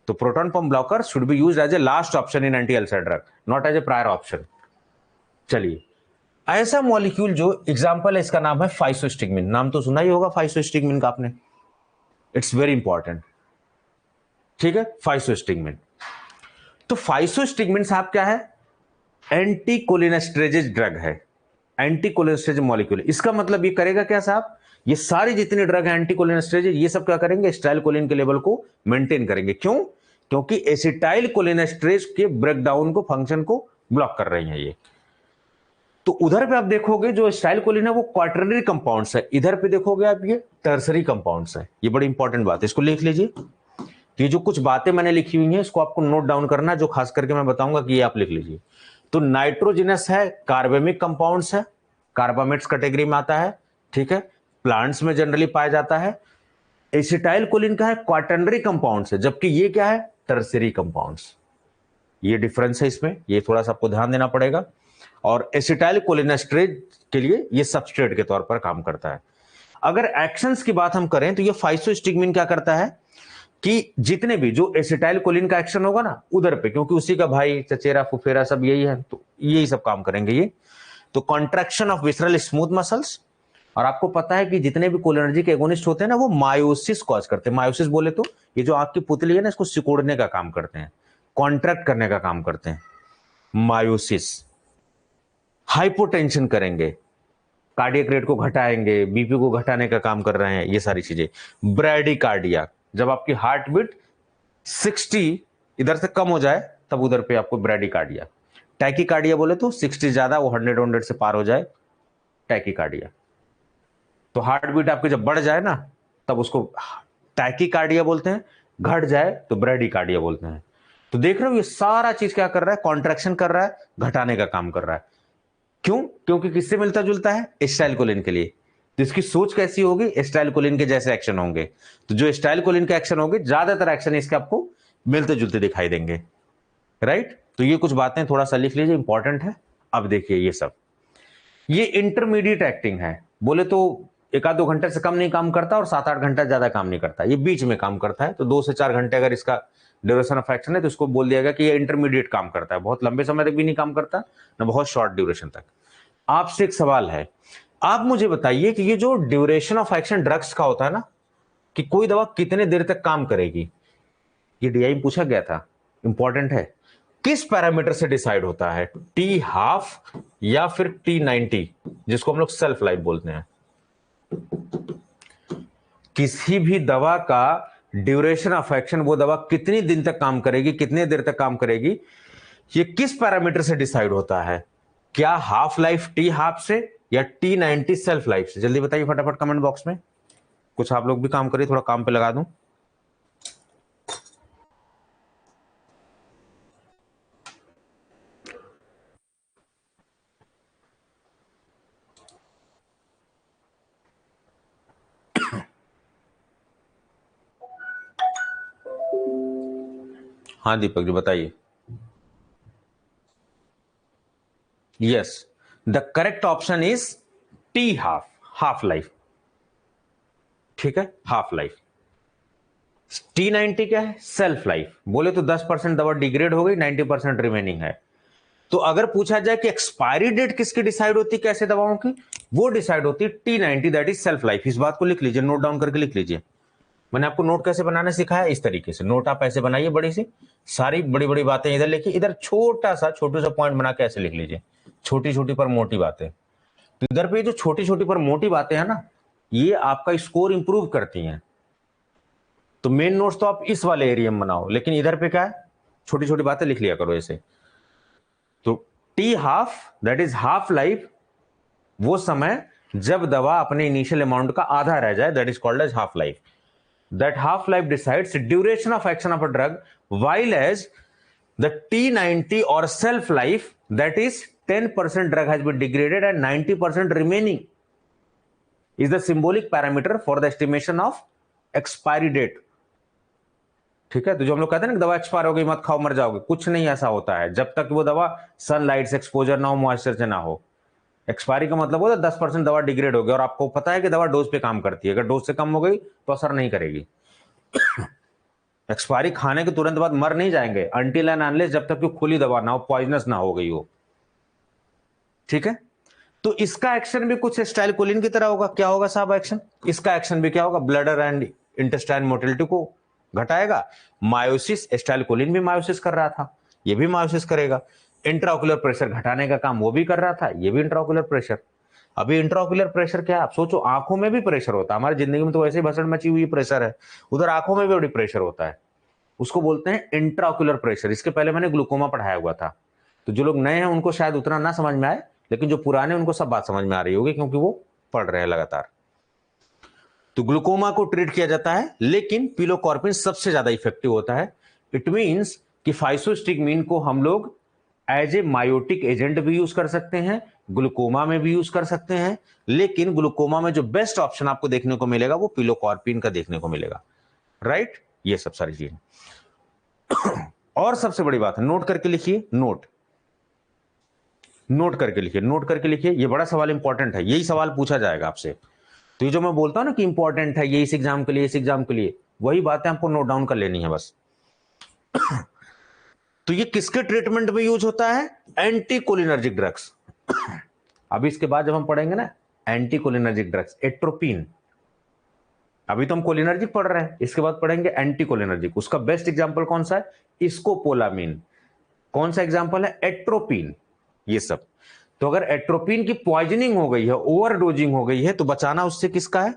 तो proton pump blocker should be used as a last option in anti ulcer drug, not as a prior option. चलिए, ऐसा मॉलिक्यूल जो एग्जांपल है इसका नाम है फाइसोस्टिग्मिन। नाम तो सुना ही होगा फाइसोस्टिग्मिन का आपने, इट्स वेरी इंपॉर्टेंट, ठीक है। फाइसोस्टिग्मिन, तो फाइसोस्टिग्मिन साहब क्या है, एंटी कोलिनेस्ट्रेजेज ड्रग है, एंटी कोलिनेस्ट्रेज मॉलिक्यूल। इसका मतलब ये करेगा क्या साहब, ये सारी जितनी ड्रग है एंटी कोलिनेस्ट्रेज ये सब क्या करेंगे, एसिटाइल कोलिन के लेवल को मेंटेन करेंगे। क्यों, क्योंकि एसिटाइल कोलिनेस्ट्रेज के ब्रेकडाउन को फंक्शन को ब्लॉक कर रही हैं ये। तो उधर पे आप देखोगे जो एसिटाइल कोलिन है वो क्वाटरनरी कंपाउंड्स है, इधर पे देखोगे आप ये टर्सरी कंपाउंड्स है। ये बड़ी इंपॉर्टेंट बात है, इसको लिख लीजिए। ये जो कुछ बातें मैंने लिखी हुई हैं इसको आपको नोट डाउन करना, जो खास करके मैं बताऊंगा कि ये आप लिख लीजिए। तो नाइट्रोजिनस है, कार्बेमिक कंपाउंड्स है, कार्बामेट्स कैटेगरी में आता है, ठीक है, प्लांट्स में जनरली पाया जाता है। एसिटाइल कोलिन का है क्वाटरनरी कंपाउंड्स है, जबकि ये क्या है, टर्सरी कंपाउंड्स। ये डिफरेंस है इसमें, ये थोड़ा सा आपको ध्यान देना पड़ेगा। और एसिटाइल कोलिनेस्ट्रेज के लिए ये सबस्ट्रेट के तौर पर काम करता है। अगर एक्शंस की बात हम करें तो ये फाइसोस्टिग्मिन क्या करता है कि जितने भी जो एसिटाइल कोलिन का एक्शन होगा ना उधर पे, क्योंकि उसी का भाई चचेरा फुफेरा सब यही है, तो यही सब काम करेंगे ये। तो contraction of visceral smooth muscles, और आपको पता है कि जितने भी कोलिनर्जिक एगोनिस्ट होते हैं ना वो मायोसिस कॉज करते हैं। मायोसिस बोले तो ये जो आपकी पुतली है ना इसको सिकोड़ने का काम करते हैं, कॉन्ट्रैक्ट करने का काम करते हैं, मायोसिस। हाइपोटेंशन करेंगे, कार्डियक रेट को घटाएंगे, बीपी को घटाने का काम कर रहे हैं, ये सारी चीजें। ब्रैडिकार्डिया, जब आपकी हार्ट बीट 60 इधर से कम हो जाए तब उधर पे आपको ब्रैडिकार्डिया। टैकीकार्डिया बोले तो 60 ज्यादा वो 100 से पार हो जाए, टैकीकार्डिया। तो हार्ट बीट आपकी जब बढ़ जाए ना तब उसको टैकीकार्डिया बोलते हैं, घट जाए तो ब्रैडिकार्डिया बोलते हैं। तो देख रहे हो ये सारा चीज क्या कर रहा है, कॉन्ट्रैक्शन कर रहा है, घटाने का काम कर रहा है। क्यों, क्योंकि किससे मिलता जुलता है, एसिटाइल कोलिन के लिए। तो इसकी सोच कैसी होगी, एसिटाइल कोलिन के जैसे एक्शन होंगे। तो जो एसिटाइल कोलिन के एक्शन होंगे ज्यादातर एक्शन इसके आपको मिलते जुलते दिखाई देंगे, राइट। तो ये कुछ बातें थोड़ा सा लिख लीजिए, इंपॉर्टेंट है। अब देखिए ये सब, ये इंटरमीडिएट एक्टिंग है, बोले तो 1-2 घंटे से कम नहीं काम करता और 7-8 घंटा ज्यादा काम नहीं करता, ये बीच में काम करता है। तो 2 से 4 घंटे अगर इसका ड्यूरेशन ऑफ एक्शन है तो इसको बोल दिया गया कि ये इंटरमीडिएट काम करता है, बहुत लंबे समय तक भी नहीं काम करता ना बहुत शॉर्ट ड्यूरेशन तक। आपसे एक सवाल है, आप मुझे बताइए कि ये जो ड्यूरेशन ऑफ एक्शन ड्रग्स का होता है ना कि कोई दवा कितने देर तक काम करेगी, ये डीआई में पूछा गया था, इंपॉर्टेंट है। किस पैरामीटर से डिसाइड होता है, टी हाफ या फिर T90, जिसको हम लोग सेल्फ लाइफ बोलते हैं। किसी भी दवा का ड्यूरेशन ऑफ एक्शन, वो दवा कितनी दिन तक काम करेगी, कितने देर तक काम करेगी, ये किस पैरामीटर से डिसाइड होता है। क्या हाफ लाइफ टी हाफ से या T90 सेल्फ लाइफ से, जल्दी बताइए फटाफट कमेंट बॉक्स में। कुछ आप लोग भी काम करिए, थोड़ा काम पे लगा दूं। हाँ दीपक जी बताइए। Yes, the correct option is T half, half life. ठीक है, हाफ लाइफ। T90 क्या है? Self life. बोले तो 10% दवा डिग्रेड हो गई, 90% रिमेनिंग है। तो अगर पूछा जाए कि एक्सपायरी डेट किसकी डिसाइड होती है कैसे दवाओं की, वो डिसाइड होती है T90, that is self life. इस बात को लिख लीजिए, नोट डाउन करके लिख लीजिए। मैंने आपको नोट कैसे बनाना सिखाया, इस तरीके से नोट आप ऐसे बनाइए, बड़ी सी सारी बड़ी बड़ी बातें इधर लिखिए, इधर छोटा सा छोटे सा पॉइंट बना के ऐसे लिख लीजिए, छोटी छोटी पर मोटी बातें। तो इधर पे जो छोटी छोटी पर मोटी बातें हैं ना, ये आपका स्कोर इंप्रूव करती हैं। तो मेन नोट्स तो आप इस वाले एरिया में बनाओ, लेकिन इधर पे क्या है, छोटी छोटी बातें लिख लिया करो ऐसे। तो T half that is half life, वो समय जब दवा अपने इनिशियल अमाउंट का आधा रह जाए, that is called as half life. That half life decides duration of action of a drug, while as the T90 or self life, that is 10% drug has been degraded and 90% remaining is the symbolic parameter for the estimation of expiry date. ठीक है, तो जो हम लोग कहते हैं ना दवा एक्सपायर हो गई मत खाओ मर जाओगे, कुछ नहीं ऐसा होता है जब तक वो दवा सनलाइट से एक्सपोजर ना हो, मॉइस्चर से ना हो। एक्सपायरी का मतलब होता है 10% दवा डिग्रेड हो गई, और आपको पता है कि दवा डोज पे काम करती है, अगर डोज से कम हो गई तो असर नहीं करेगी। एक्सपायरी खाने के तुरंत बाद मर नहीं जाएंगे, अनटिल एंड अनलेस जब तक कि खुली दवा ना हो, पॉइजनस ना हो गई हो। ठीक है, तो इसका एक्शन भी कुछ स्टाइलकोलिन की तरह होगा। क्या होगा साहब एक्शन? इसका एक्शन भी क्या होगा? ब्लडर एंड इंटेस्टाइन मोटिलिटी को घटाएगा। मायोसिस, स्टाइलकोलिन भी मायोसिस कर रहा था, ये भी मायोसिस करेगा। इंट्राओकुलर प्रेशर घटाने का काम वो भी कर रहा था, ये भी इंट्राओकुलर प्रेशर। अभी इंट्राओकुलर प्रेशर क्या है आप सोचो, आंखों में भी प्रेशर होता है, हमारी जिंदगी में तो वैसे ही भसड़ मची हुई प्रेशर है, उधर आंखों में भी बड़ी प्रेशर होता है, उसको बोलते हैं इंट्राओकुलर प्रेशर। इसके पहले मैंने ग्लूकोमा पढ़ाया हुआ था, तो जो लोग नए हैं उनको शायद उतना ना समझ में आए, लेकिन जो पुराने उनको सब बात समझ में आ रही होगी क्योंकि वो पढ़ रहे हैं लगातार। तो ग्लूकोमा को ट्रीट किया जाता है, लेकिन पिलोकॉर्पिन सबसे ज्यादा इफेक्टिव होता है। इट मींस कि फाइसोस्टिग्मीन को हम लोग एज ए मायोटिक एजेंट भी यूज कर सकते हैं, ग्लूकोमा में भी यूज कर सकते हैं, लेकिन ग्लूकोमा में जो बेस्ट ऑप्शन आपको देखने को मिलेगा वो पिलोकॉर्पिन का देखने को मिलेगा। राइट, ये सब सारी चीजें। और सबसे बड़ी बात है, नोट करके लिखिए, नोट करके लिखिए, नोट करके लिखिए, ये बड़ा सवाल इंपॉर्टेंट है, यही सवाल पूछा जाएगा आपसे। तो ये जो मैं बोलता हूं ना कि इंपॉर्टेंट है ये इस एग्जाम के लिए, इस एग्जाम के लिए, वही बातें आपको नोट डाउन कर लेनी है बस। तो ये किसके ट्रीटमेंट में यूज होता है? Anti cholinergic drugs. अभी इसके बाद जब हम पढ़ेंगे ना एंटी कोलिनर्जिक ड्रग्स, एट्रोपिन, अभी तो हम कोलिनर्जिक पढ़ रहे हैं, इसके बाद पढ़ेंगे एंटी कोलिनर्जिक। उसका बेस्ट एग्जांपल कौन सा है? स्कोपोलामिन। कौन सा एग्जांपल है? एट्रोपिन। ये सब। तो अगर एट्रोपिन की पॉइजनिंग हो गई है, ओवरडोजिंग हो गई है, तो बचाना उससे किसका है?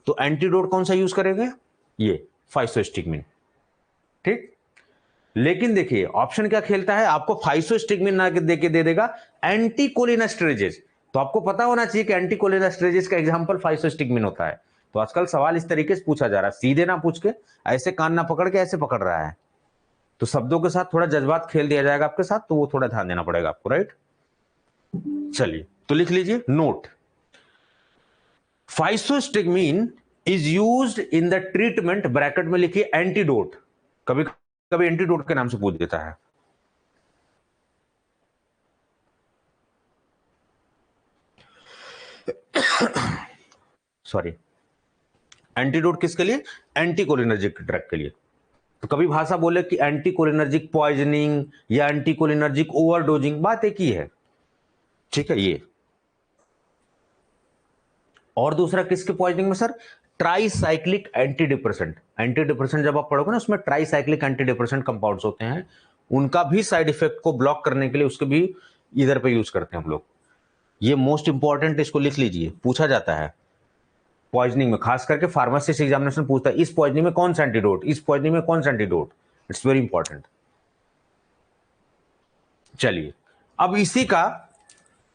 तो एंटीडोट कौन सा यूज करेंगे? ये फाइसोस्टिग्मिन। ठीक, लेकिन देखिए ऑप्शन क्या खेलता है, आपको फाइसोस्टिग्मिन ना देके दे देगा एंटीकोलिनेस्टेरेजेस। तो आपको पता होना चाहिए कि एंटीकोलिनेस्टेरेजेस का एग्जांपल फाइसोस्टिग्मिन होता है। तो आजकल सवाल इस तरीके से पूछा जा रहा है, सीधे ना पूछ के ऐसे कान ना पकड़ के ऐसे पकड़ रहा है, तो शब्दों के साथ थोड़ा जज्बात खेल दिया जाएगा आपके साथ, तो वो थोड़ा ध्यान देना पड़ेगा आपको। राइट, चलिए तो लिख लीजिए note, फाइसोस्टिग्मिन is used in the treatment, bracket में लिखिए एंटीडोट, कभी कभी एंटीडोट के नाम से पूछ देता है। सॉरी, एंटीडोट किसके लिए? एंटीकोलिनर्जिक ड्रग के लिए। तो कभी भाषा बोले कि एंटीकोलिनर्जिक पॉइजनिंग या एंटीकोलिनर्जिक ओवरडोजिंग, बात एक ही है। ठीक है, ये और दूसरा किसके पॉइजनिंग में sir? Tricyclic anti depressant. Anti depressant जब आप पढ़ोगे ना उसमें ट्राईसाइक्लिक एंटी डिप्रेसेंट कंपाउंड्स होते हैं, उनका भी साइड इफेक्ट को ब्लॉक करने के लिए उसके भी इधर पे यूज करते हैं हम लोग। ये मोस्ट इंपॉर्टेंट, इसको लिख लीजिए, पूछा जाता है पॉइजनिंग में, खास करके फार्मासिस्ट एग्जामिनेशन पूछता है इस पॉइजनिंग में कौन सा एंटीडोट, इस पॉइजनिंग में कौन सा एंटीडोट। It's very important. चलिए, अब इसी का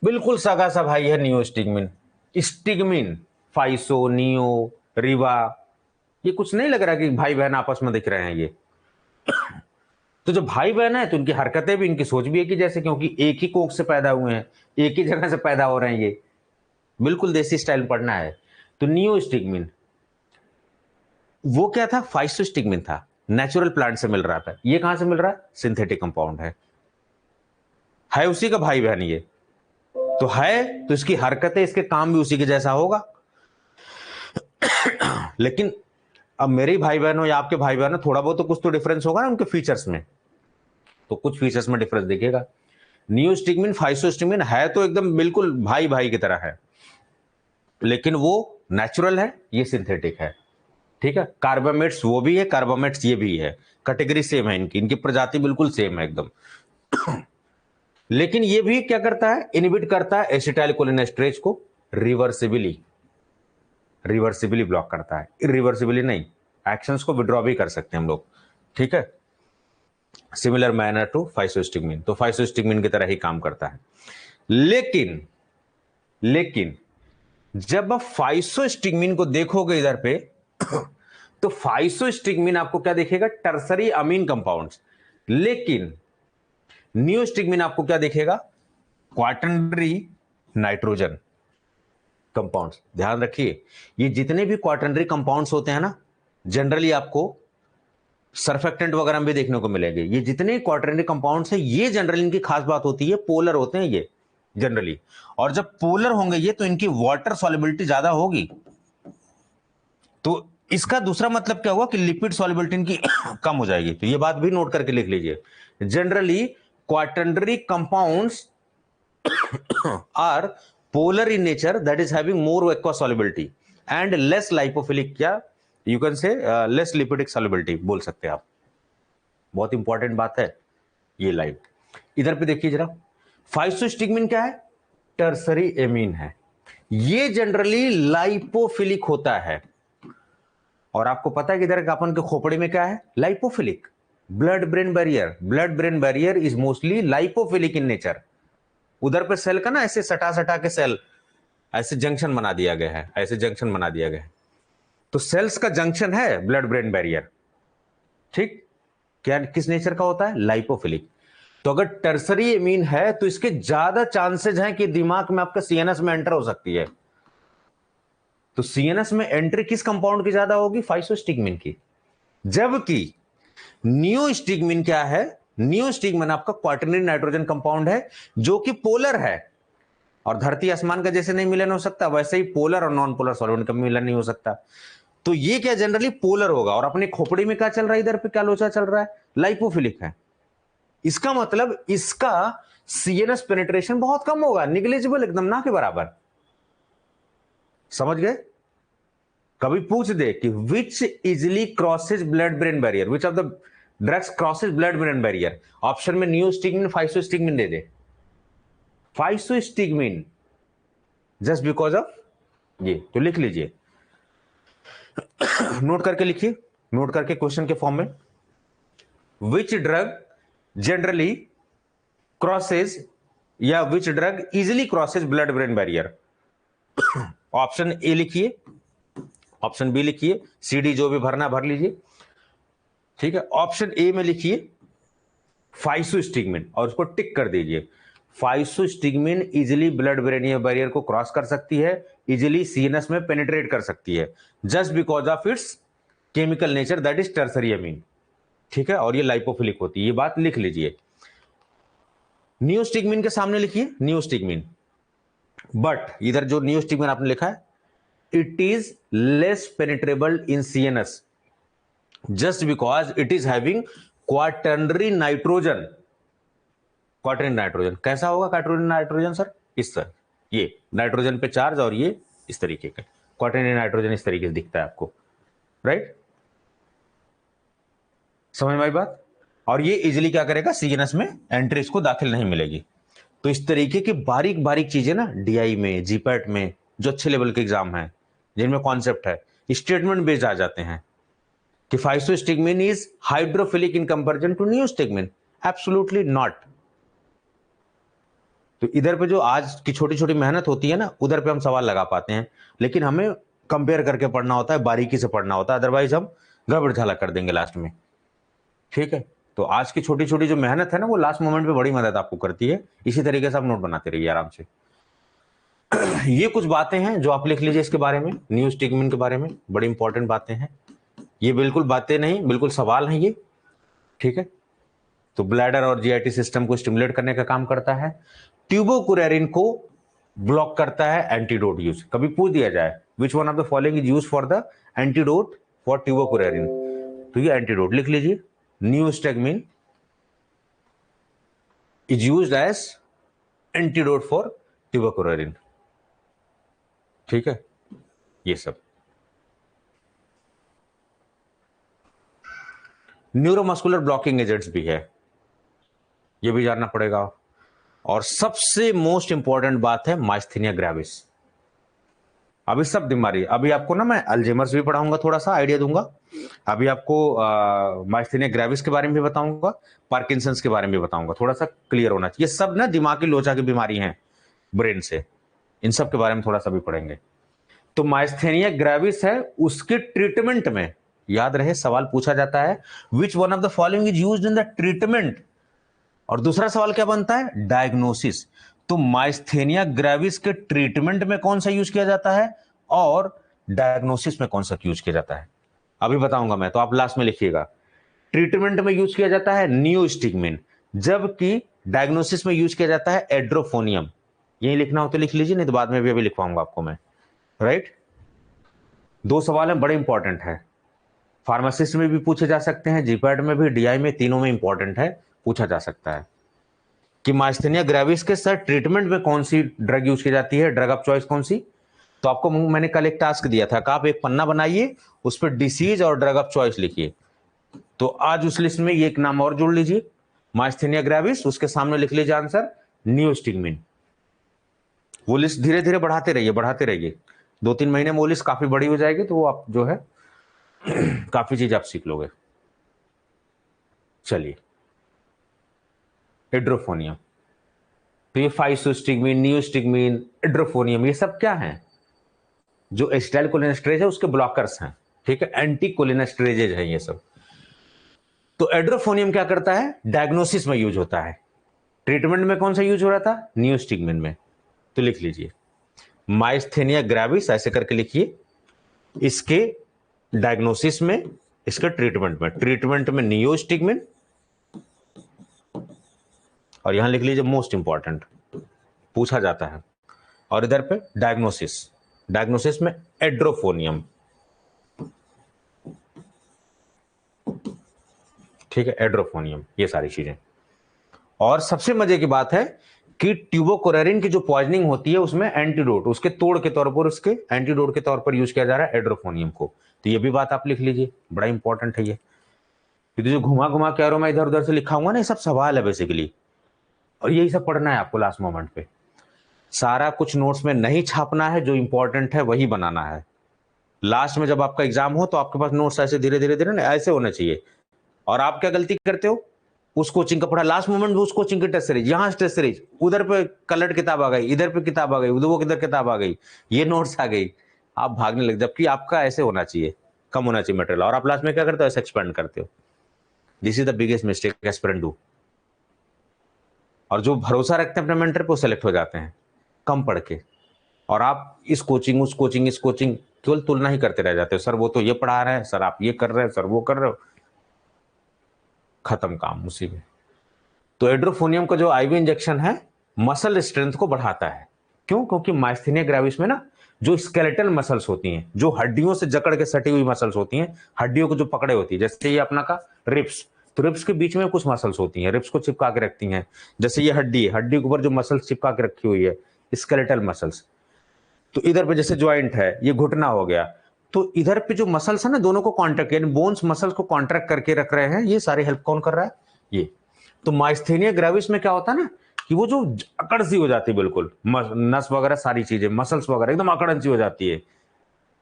बिल्कुल सगा सा भाई है नियोस्टिग्मिन। स्टिग्मिन, फाइसो, नियो, रिवा, ये कुछ नहीं लग रहा कि भाई बहन आपस में दिख रहे हैं ये। तो जो भाई बहन है तो उनकी हरकतें भी, इनकी सोच भी एक ही जैसे, क्योंकि एक ही कोख से पैदा हुए हैं, एक ही जगह से पैदा हो रहे हैं, ये बिल्कुल देसी स्टाइल पढ़ना है। तो नियोस्टिग्मिन वो क्या था? फाइसोस्टिग्मिन था। नेचुरल प्लांट से मिल रहा था, ये कहां से मिल रहा है, सिंथेटिक कंपाउंड है उसी का भाई बहन ये तो है, तो इसकी हरकतें इसके काम भी उसी के जैसा होगा। लेकिन अब मेरे भाई बहन हो या आपके भाई बहन हो, थोड़ा बहुत तो कुछ तो डिफरेंस होगा ना उनके फीचर्स में, तो कुछ फीचर्स में डिफरेंस दिखेगा। नियोस्टिग्मिन फाइसोस्टिग्मिन है तो एकदम बिल्कुल भाई भाई की तरह है, लेकिन वो नेचुरल है, ये सिंथेटिक है। ठीक है, कार्बामेट्स वो भी है, कार्बामेट्स ये भी है, कैटेगरी सेम है इनकी प्रजाति बिल्कुल सेम है एकदम। लेकिन ये भी क्या करता है, इनहिबिट करता है एसिटाइलकोलिनेस्टरेज को रिवर्सिबली ब्लॉक करता है, इरिवर्सिबली नहीं, एक्शंस को विड्रॉ भी कर सकते हैं हम लोग। ठीक है, सिमिलर मैनर टू फाइसोस्टिग्मिन, तो फाइसोस्टिग्मिन की तरह ही काम करता है। लेकिन जब आप फाइसोस्टिग्मिन को देखोगे इधर पे तो फाइसोस्टिग्मिन आपको क्या दिखेगा, टर्सरी अमीन कंपाउंड्स, लेकिन नियोस्टिग्मिन आपको क्या दिखेगा, क्वाटर्नरी नाइट्रोजन कंपाउंड्स। ध्यान रखिए, ये जितने भी क्वाटर्नरी कंपाउंड्स होते हैं ना, जनरली आपको सरफेक्टेंट वगैरह में भी देखने को मिलेंगे। ये जितने क्वाटर्नरी कंपाउंड्स हैं, ये जनरली इनकी खास बात होती है, पोलर होते हैं ये जनरली, और जब पोलर होंगे ये तो इनकी वाटर सॉल्युबिलिटी ज्यादा होगी। तो इसका दूसरा मतलब क्या हुआ कि लिपिड सॉल्युबिलिटी इनकी कम हो जाएगी। तो ये बात भी नोट करके लिख लीजिए, generally quaternary compounds are polar in nature, that is having more aqua solubility and less lipophilic, क्या you can say less lipidic solubility बोल सकते हैं आप। बहुत इंपॉर्टेंट बात है ये लाइन। इधर पे देखिए जरा, फाइसोस्टिग्मिन क्या है, टर्सरी एमीन है, ये जनरली लाइपोफिलिक होता है। और आपको पता है कि इधर अपन के खोपड़ी में क्या है, lipophilic. Blood brain barrier is mostly lipophilic in nature. उधर पे सेल का ना ऐसे सटा के सेल ऐसे जंक्शन बना दिया गया है, ऐसे जंक्शन बना दिया गया है, तो सेल्स का जंक्शन है ब्लड ब्रेन बैरियर। ठीक, क्या किस नेचर का होता है, लाइपोफिलिक। तो अगर टर्सरी एमीन है तो इसके ज्यादा चांसेस हैं कि दिमाग में आपका सीएनएस में एंटर हो सकती है। तो सीएनएस में एंट्री किस कंपाउंड की ज्यादा होगी, फाइसोस्टिग्मिन की। जबकि नियोस्टिग्मिन क्या है, नियोस्टिग्मिन आपका क्वाटर्नरी नाइट्रोजन कंपाउंड है जो कि पोलर है, और धरती आसमान का जैसे नहीं मिलन हो सकता, वैसे ही पोलर और नॉन पोलर सॉल्वेंट का मिलन नहीं हो सकता। तो ये क्या जनरली पोलर होगा, और अपने खोपड़ी में क्या चल रहा है, इधर पे क्या लोचा चल रहा है, लाइपोफिलिक है। इसका मतलब इसका सीएनएस पेनिट्रेशन बहुत कम होगा, निग्लिजिबल, एकदम ना के बराबर। समझ गए? कभी पूछ दे कि which easily crosses blood brain barrier, which of the drugs crosses blood brain barrier, option में नियोस्टिग्मिन फाइसोस्टिग्मिन दे दे, फाइसोस्टिग्मिन, जस्ट बिकॉज ऑफ ये। तो लिख लीजिए, नोट करके लिखिए, नोट करके क्वेश्चन के फॉर्म में, विच ड्रग जनरली क्रॉसेज या which drug easily crosses blood brain barrier. Option A लिखिए, ऑप्शन बी लिखिए, सी डी जो भी भरना भर लीजिए। ठीक है, ऑप्शन ए में लिखिए फाइसोस्टिग्मिन और उसको टिक कर दीजिए। फाइसोस्टिग्मिन इजिली ब्लड ब्रेन बैरियर को क्रॉस कर सकती है, इजिली सीएनएस में पेनिट्रेट कर सकती है, just because of its chemical nature, that is tertiary amine. ठीक है, और ये लाइपोफिलिक होती है, ये बात लिख लीजिए। नियोस्टिग्मिन के सामने लिखिए नियोस्टिग्मिन, बट इधर जो नियोस्टिग्मिन आपने लिखा है, it is less penetrable in CNS just because it is having quaternary nitrogen। Quaternary nitrogen कैसा होगा, क्वाटर्नरी नाइट्रोजन सर इस तरह, ये नाइट्रोजन पे चार्ज और ये इस तरीके का क्वाटर्नरी नाइट्रोजन इस तरीके से दिखता है आपको, राइट? समझ में आई बात? और ये इजिली क्या करेगा, सीएनएस में एंट्री इसको दाखिल नहीं मिलेगी। तो इस तरीके की बारीक बारीक चीजें ना डीआई में, जीपैट में, जो अच्छे लेवल के एग्जाम है जिनमें कॉन्सेप्ट है, स्टेटमेंट बेस्ड आ जाते हैं कि physostigmine is hydrophilic in comparison to neostigmine, absolutely not. तो इधर पे जो आज की छोटी छोटी मेहनत होती है ना, उधर पे हम सवाल लगा पाते हैं, लेकिन हमें कंपेयर करके पढ़ना होता है, बारीकी से पढ़ना होता है, अदरवाइज हम गड़बड़ झाला कर देंगे लास्ट में। ठीक है, तो आज की छोटी छोटी जो मेहनत है ना, वो लास्ट मोमेंट पे बड़ी मदद आपको करती है। इसी तरीके से आप नोट बनाते रहिए आराम से। ये कुछ बातें हैं जो आप लिख लीजिए इसके बारे में, नियोस्टिग्मिन के बारे में, बड़ी इंपॉर्टेंट बातें हैं। ये बिल्कुल बातें नहीं, बिल्कुल सवाल है ये, ठीक है। तो ब्लैडर और जीआईटी सिस्टम को स्टिमुलेट करने का काम करता है। ट्यूबोकुरेरिन को ब्लॉक करता है एंटीडोट यूज। कभी पूछ दिया जाए which one of the following is use for the antidote for tubocurarine, तो ये एंटीडोट लिख लीजिए। Neostigmine is used as antidote for tubocurarine, ठीक है। ये सब न्यूरोमस्कुलर ब्लॉकिंग एजेंट्स भी है, ये भी जानना पड़ेगा। और सबसे मोस्ट इंपॉर्टेंट बात है माइस्थेनिया ग्रेविस। अभी सब बीमारी, अभी आपको ना मैं अल्जाइमर्स भी पढ़ाऊंगा, थोड़ा सा आइडिया दूंगा। अभी आपको माइस्थेनिया ग्रेविस के बारे में भी बताऊंगा, पार्किंसंस के बारे में भी बताऊंगा, थोड़ा सा क्लियर होना चाहिए। ये सब ना दिमागी लोचा की बीमारी है ब्रेन से, इन सब के बारे में थोड़ा सा भी पढ़ेंगे। तो माइस्थेनिया ग्रेविस है, उसके ट्रीटमेंट में याद रहे सवाल पूछा जाता है विच one of the following is used in the treatment, और दूसरा सवाल क्या बनता है, डायग्नोसिस। तो माइस्थेनिया ग्रेविस के ट्रीटमेंट में कौन सा यूज किया जाता है और डायग्नोसिस में कौन सा यूज किया जाता है, अभी बताऊंगा मैं, तो आप लास्ट में लिखिएगा। ट्रीटमेंट में यूज किया जाता है नियोस्टिग्मिन, जबकि डायग्नोसिस में यूज किया जाता है एड्रोफोनियम। यही लिखना हो तो लिख लीजिए, नहीं तो बाद में भी अभी लिखवाऊंगा आपको मैं, राइट। दो सवाल है, बड़े इंपॉर्टेंट है, फार्मासिस्ट में भी पूछे जा सकते हैं, जीपैट में भी, डीआई में, तीनों में इंपॉर्टेंट है, पूछा जा सकता है कि माइस्थेनिया ग्रेविस के सर ट्रीटमेंट में कौन सी ड्रग यूज की जाती है, ड्रग ऑफ चॉइस कौन सी। तो आपको मैंने कल एक टास्क दिया था कि आप एक पन्ना बनाइए, उस पर डिसीज और ड्रग ऑफ चॉइस लिखिए। तो आज उस लिस्ट में ये एक नाम और जोड़ लीजिए, माइस्थेनिया ग्रेविस, उसके सामने लिख लीजिए आंसर नियोस्टिग्मिन। वो लिस्ट धीरे धीरे बढ़ाते रहिए, बढ़ाते रहिए, 2-3 महीने में वो लिस्ट काफी बड़ी हो जाएगी, तो वो आप जो है काफी चीज आप सीख लोगे। चलिए, एड्रोफोनियम, तो ये फाइसोस्टिग्मिन, नियोस्टिग्मिन, एड्रोफोनियम, ये सब क्या है, जो एसिटाइल कोलिनेस्टरेज है उसके ब्लॉकर्स हैं, ठीक है, एंटी कोलिनेस्टरेजेज हैं ये सब। तो एड्रोफोनियम क्या करता है, डायग्नोसिस में यूज होता है, ट्रीटमेंट में कौन सा यूज हो रहा था, नियोस्टिग्मिन में। तो लिख लीजिए माइस्थेनिया ग्रेविस ऐसे करके लिखिए, इसके डायग्नोसिस में, इसके ट्रीटमेंट में नियोस्टिग्मिन, और यहां लिख लीजिए मोस्ट इंपॉर्टेंट, पूछा जाता है। और इधर पे डायग्नोसिस, डायग्नोसिस में एड्रोफोनियम, ठीक है, एड्रोफोनियम, ये सारी चीजें। और सबसे मजे की बात है कि ट्यूबोकुरेरिन की जो पॉइजनिंग होती है उसमें एंटीडोट, उसके तोड़ के तौर पर, उसके एंटीडोट के तौर पर यूज किया जा रहा है एड्रोफोनियम को। तो ये भी बात आप लिख लीजिए, बड़ा इंपॉर्टेंट है ये। तो जो घुमा घुमा के मैं इधर उधर से लिखा हुआ ना, ये सब सवाल है बेसिकली, और यही सब पढ़ना है आपको लास्ट मोमेंट पे। सारा कुछ नोट्स में नहीं छापना है, जो इंपॉर्टेंट है वही बनाना है। लास्ट में जब आपका एग्जाम हो तो आपके पास नोट्स ऐसे धीरे धीरे धीरे ऐसे होने चाहिए। और आप क्या गलती करते हो, उस कोचिंग का पढ़ा, लास्ट मोमेंट में उस कोचिंग की टेस्ट सीरीज, यहां टेस्ट सीरीज, उधर पे कलर्ड किताब आ गई, इधर पे किताब आ गई, उधर वो किधर किताब आ गई, ये नोट्स आ गई, आप भागने लग, जबकि आपका ऐसे होना चाहिए, कम होना चाहिए मटेरियल, और आप लास्ट में क्या करते हो, ऐसे एक्सपेंड करते हो। This is the biggest mistake aspirant do. और जो भरोसा रखते हैं अपने मेंटर पे, वो सेलेक्ट हो जाते हैं कम पढ़ के, और आप इस कोचिंग उस कोचिंग इस कोचिंग केवल तुलना ही करते रह जाते हो, सर वो तो ये पढ़ा रहे हैं, सर आप ये कर रहे हैं, सर वो कर रहे हो, खत्म काम उसी में। तो एड्रोफोनियम का जो आईवी इंजेक्शन है मसल स्ट्रेंथ को बढ़ाता है। क्यों, क्योंकि माइस्थेनिया ग्रेविस में ना जो स्केलेटल मसल्स होती हैं, जो हड्डियों से जकड़ के सटी हुई मसल्स होती हैं, हड्डियों को जो पकड़े होती है, जैसे ये अपना का रिप्स, तो रिप्स के बीच में कुछ मसल्स होती हैं, रिप्स को चिपका के रखती हैं। जैसे ये हड्डी है, हड्डी के ऊपर जो मसल्स चिपका के रखी हुई है, स्केलेटल मसल्स। तो इधर पे जैसे ज्वाइंट है, ये घुटना हो गया, तो इधर पे जो मसल्स है ना, दोनों को कॉन्ट्रैक्ट, यानी बोन्स मसल्स को कॉन्ट्रैक्ट करके रख रहे हैं, ये सारी हेल्प कौन कर रहा है, ये। तो माइस्थेनिया ग्रेविस में क्या होता है ना, कि वो जो अकड़ सी हो जाती है बिल्कुल, नस वगैरह सारी चीजें, मसल्स वगैरह एकदम अकड़न सी हो जाती है,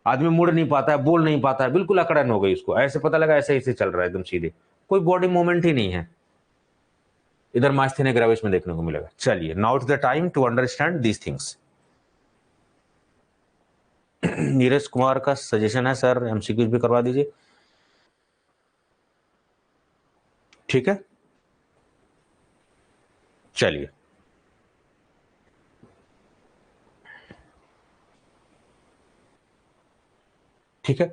आदमी मुड़ नहीं पाता है, बोल नहीं पाता है, बिल्कुल अकड़न हो गई उसको, ऐसे पता लगा ऐसे ऐसे चल रहा है एकदम सीधे, कोई बॉडी मूवमेंट ही नहीं है, इधर माइस्थेनिया ग्रेविस में देखने को मिलेगा। चलिए, now it's the time to understand these things. Neeraj Kumar का सजेशन है सर एमसीक्यूज भी करवा दीजिए, ठीक है। चलिए, ठीक है।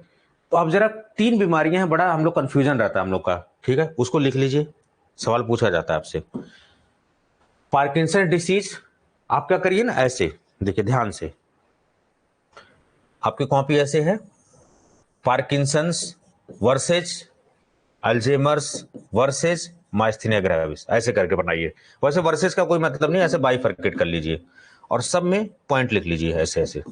तो अब जरा 3 बीमारियां हैं, बड़ा हम लोग कंफ्यूजन रहता है हम लोग का, ठीक है, उसको लिख लीजिए, सवाल पूछा जाता है आपसे। पार्किंसन डिसीज, आप क्या करिए ना, ऐसे देखिए ध्यान से, आपकी कॉपी ऐसे है, Parkinson's versus Alzheimer's versus myasthenia gravis, ऐसे करके बनाइए। वैसे वर्सेज का कोई मतलब नहीं, ऐसे बाइफरकेट कर लीजिए और सब में पॉइंट लिख लीजिए ऐसे ऐसे।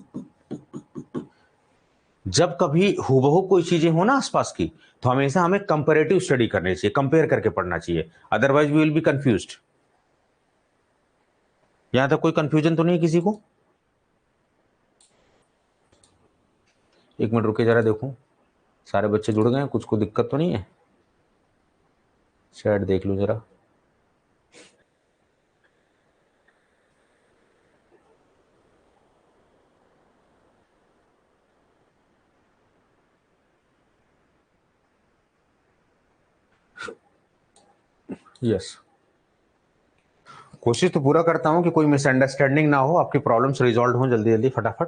जब कभी हुबहू कोई चीजें हो ना आसपास की, तो हमेशा हमें कंपैरेटिव स्टडी करनी चाहिए, कंपेयर करके पढ़ना चाहिए, otherwise we will be confused. यहां तक कोई कंफ्यूजन तो नहीं किसी को? एक मिनट रुके जरा, देखूं सारे बच्चे जुड़ गए हैं, कुछ को दिक्कत तो नहीं है? चैट देख लो जरा। यस, कोशिश तो पूरा करता हूं कि कोई मिसअंडरस्टैंडिंग ना हो, आपकी प्रॉब्लम्स रिजॉल्व हो जल्दी जल्दी फटाफट,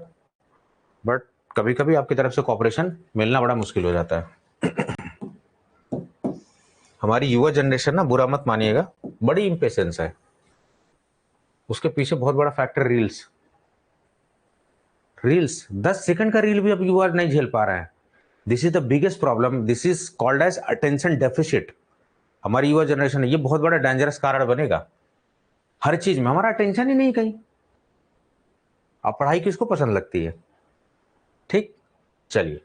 बट कभी कभी आपकी तरफ से कॉपरेशन मिलना बड़ा मुश्किल हो जाता है। हमारी युवा जनरेशन ना, बुरा मत मानिएगा, बड़ी इंपेशेंस है, उसके पीछे बहुत बड़ा फैक्टर रील्स। रील्स 10 सेकंड का रील भी अब युवा नहीं झेल पा रहे हैं। This is the biggest problem, this is called as attention deficit. हमारी युवा जनरेशन, ये बहुत बड़ा डेंजरस कारण बनेगा। हर चीज में हमारा अटेंशन ही नहीं कहीं। अब पढ़ाई किसको पसंद लगती है? ठीक, चलिए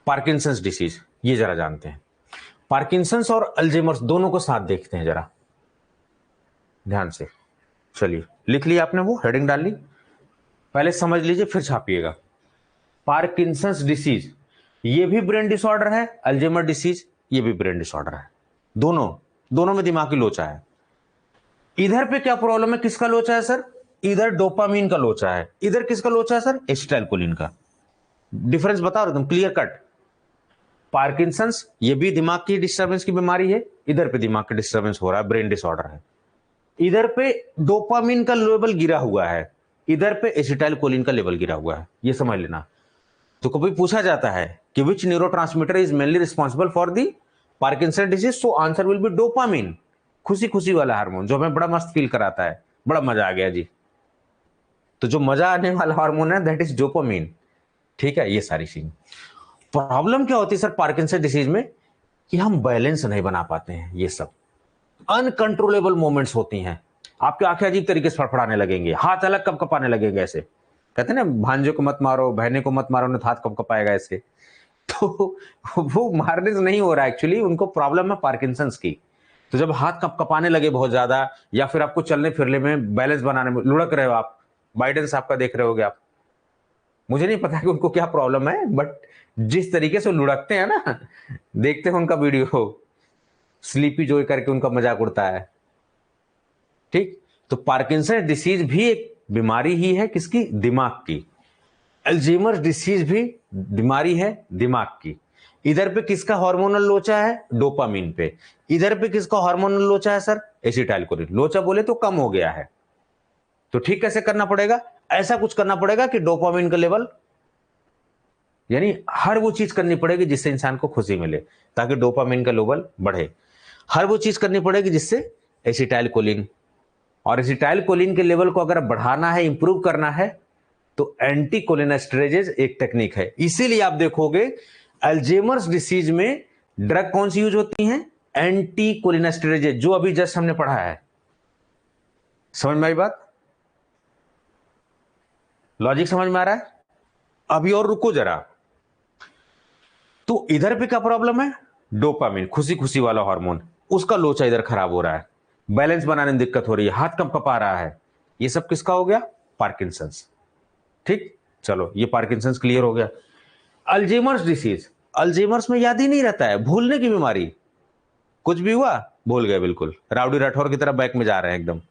पार्किंसंस डिसीज ये जरा जानते हैं। पार्किंसंस और अल्जाइमर्स दोनों को साथ देखते हैं जरा ध्यान से। चलिए लिख लिया आपने, वो हेडिंग डाल ली, पहले समझ लीजिए फिर छापिएगा। पार्किंसंस डिसीज ये भी ब्रेन डिसऑर्डर है, अल्जाइमर डिसीज ये भी ब्रेन डिसऑर्डर है, दोनों दोनों में दिमागी लोचा है। इधर पे क्या प्रॉब्लम है, किसका लोचा है सर? इधर डोपामीन का लोचा है, इधर किसका लोचा है सर? एसिटाइलकोलिन का। डिफरेंस बता रहा हूं, क्लियर कट। पार्किंसंस ये भी दिमाग की डिस्टर्बेंस की बीमारी है, इधर पे दिमाग का डिस्टर्बेंस हो रहा है, ब्रेन डिसऑर्डर है। इधर पे डोपामीन का लेवल गिरा हुआ है, इधर पे एसिटाइलकोलिन का लेवल गिरा हुआ है, ये समझ लेना। तो कभी पूछा जाता है कि which neurotransmitter is mainly responsible for the Parkinson disease, so answer will be dopamine, खुशी खुशी वाला हार्मोन जो हमें बड़ा मस्त फील कराता है, बड़ा मजा आ गया जी। तो जो मजा आने वाला हार्मोन है दैट इज डोपामीन, ठीक है। ये सारी चीज, प्रॉब्लम क्या होती है सर पार्किंसन डिसीज में, कि हम बैलेंस नहीं बना पाते हैं, ये सब अनकंट्रोलेबल मोमेंट्स होती हैं। आपके आंखें अजीब तरीके से फड़फड़ाने लगेंगे, हाथ अलग कब कपाने लगेंगे, ऐसे कहते हैं ना, भांजे को मत मारो बहने को मत मारो, नहीं तो हाथ कब कपाएगा ऐसे। तो वो मारने से नहीं हो रहा, एक्चुअली उनको प्रॉब्लम है पार्किंसंस की। तो जब हाथ कप कपाने लगे बहुत ज्यादा, या फिर आपको चलने फिरने में बैलेंस बनाने में लुढ़क रहे हो आप, बाइडेन साहब का देख रहे होगे आप, मुझे नहीं पता कि उनको क्या प्रॉब्लम है, बट जिस तरीके से लुढ़कते हैं ना, देखते हैं उनका वीडियो, स्लीपी जॉय करके उनका मजाक उड़ता है, ठीक। तो पार्किंसन डिसीज भी एक बीमारी ही है, किसकी? दिमाग की। अल्जाइमर डिसीज भी बीमारी है दिमाग की। इधर पे किसका हार्मोनल लोचा है? डोपामीन पे। इधर पे किसका हार्मोनल लोचा है सर? एसिटाइलकोलिन। लोचा बोले तो कम हो गया है, तो ठीक कैसे करना पड़ेगा? ऐसा कुछ करना पड़ेगा कि डोपामीन का लेवल, यानी हर वो चीज करनी पड़ेगी जिससे इंसान को खुशी मिले, ताकि डोपामीन का लेवल बढ़े। हर वो चीज करनी पड़ेगी जिससे एसिटाइलकोलिन, और एसिटाइलकोलिन के लेवल को अगर बढ़ाना है, इंप्रूव करना है, तो एंटी कोलिनेस्टरेजेज एक टेक्निक है। इसीलिए आप देखोगे अल्जाइमर्स डिसीज में ड्रग कौन सी यूज होती हैं? एंटी कोलिनेस्टरेजेज, जो अभी जस्ट हमने पढ़ा है। समझ में आई बात? लॉजिक समझ में आ रहा है? अभी और रुको जरा। तो इधर पे क्या प्रॉब्लम है? डोपामिन, खुशी खुशी वाला हार्मोन, उसका लोचा इधर खराब हो रहा है, बैलेंस बनाने में दिक्कत हो रही है, हाथ कम कपा रहा है। ये सब किसका हो गया? पार्किंसंस, ठीक। चलो ये पार्किंसंस क्लियर हो गया। अल्जाइमर्स डिसीज, अल्जाइमर्स में याद ही नहीं रहता है, भूलने की बीमारी, कुछ भी हुआ भूल गए, बिल्कुल राउडी राठौर की तरह बैक में जा रहे हैं एकदम।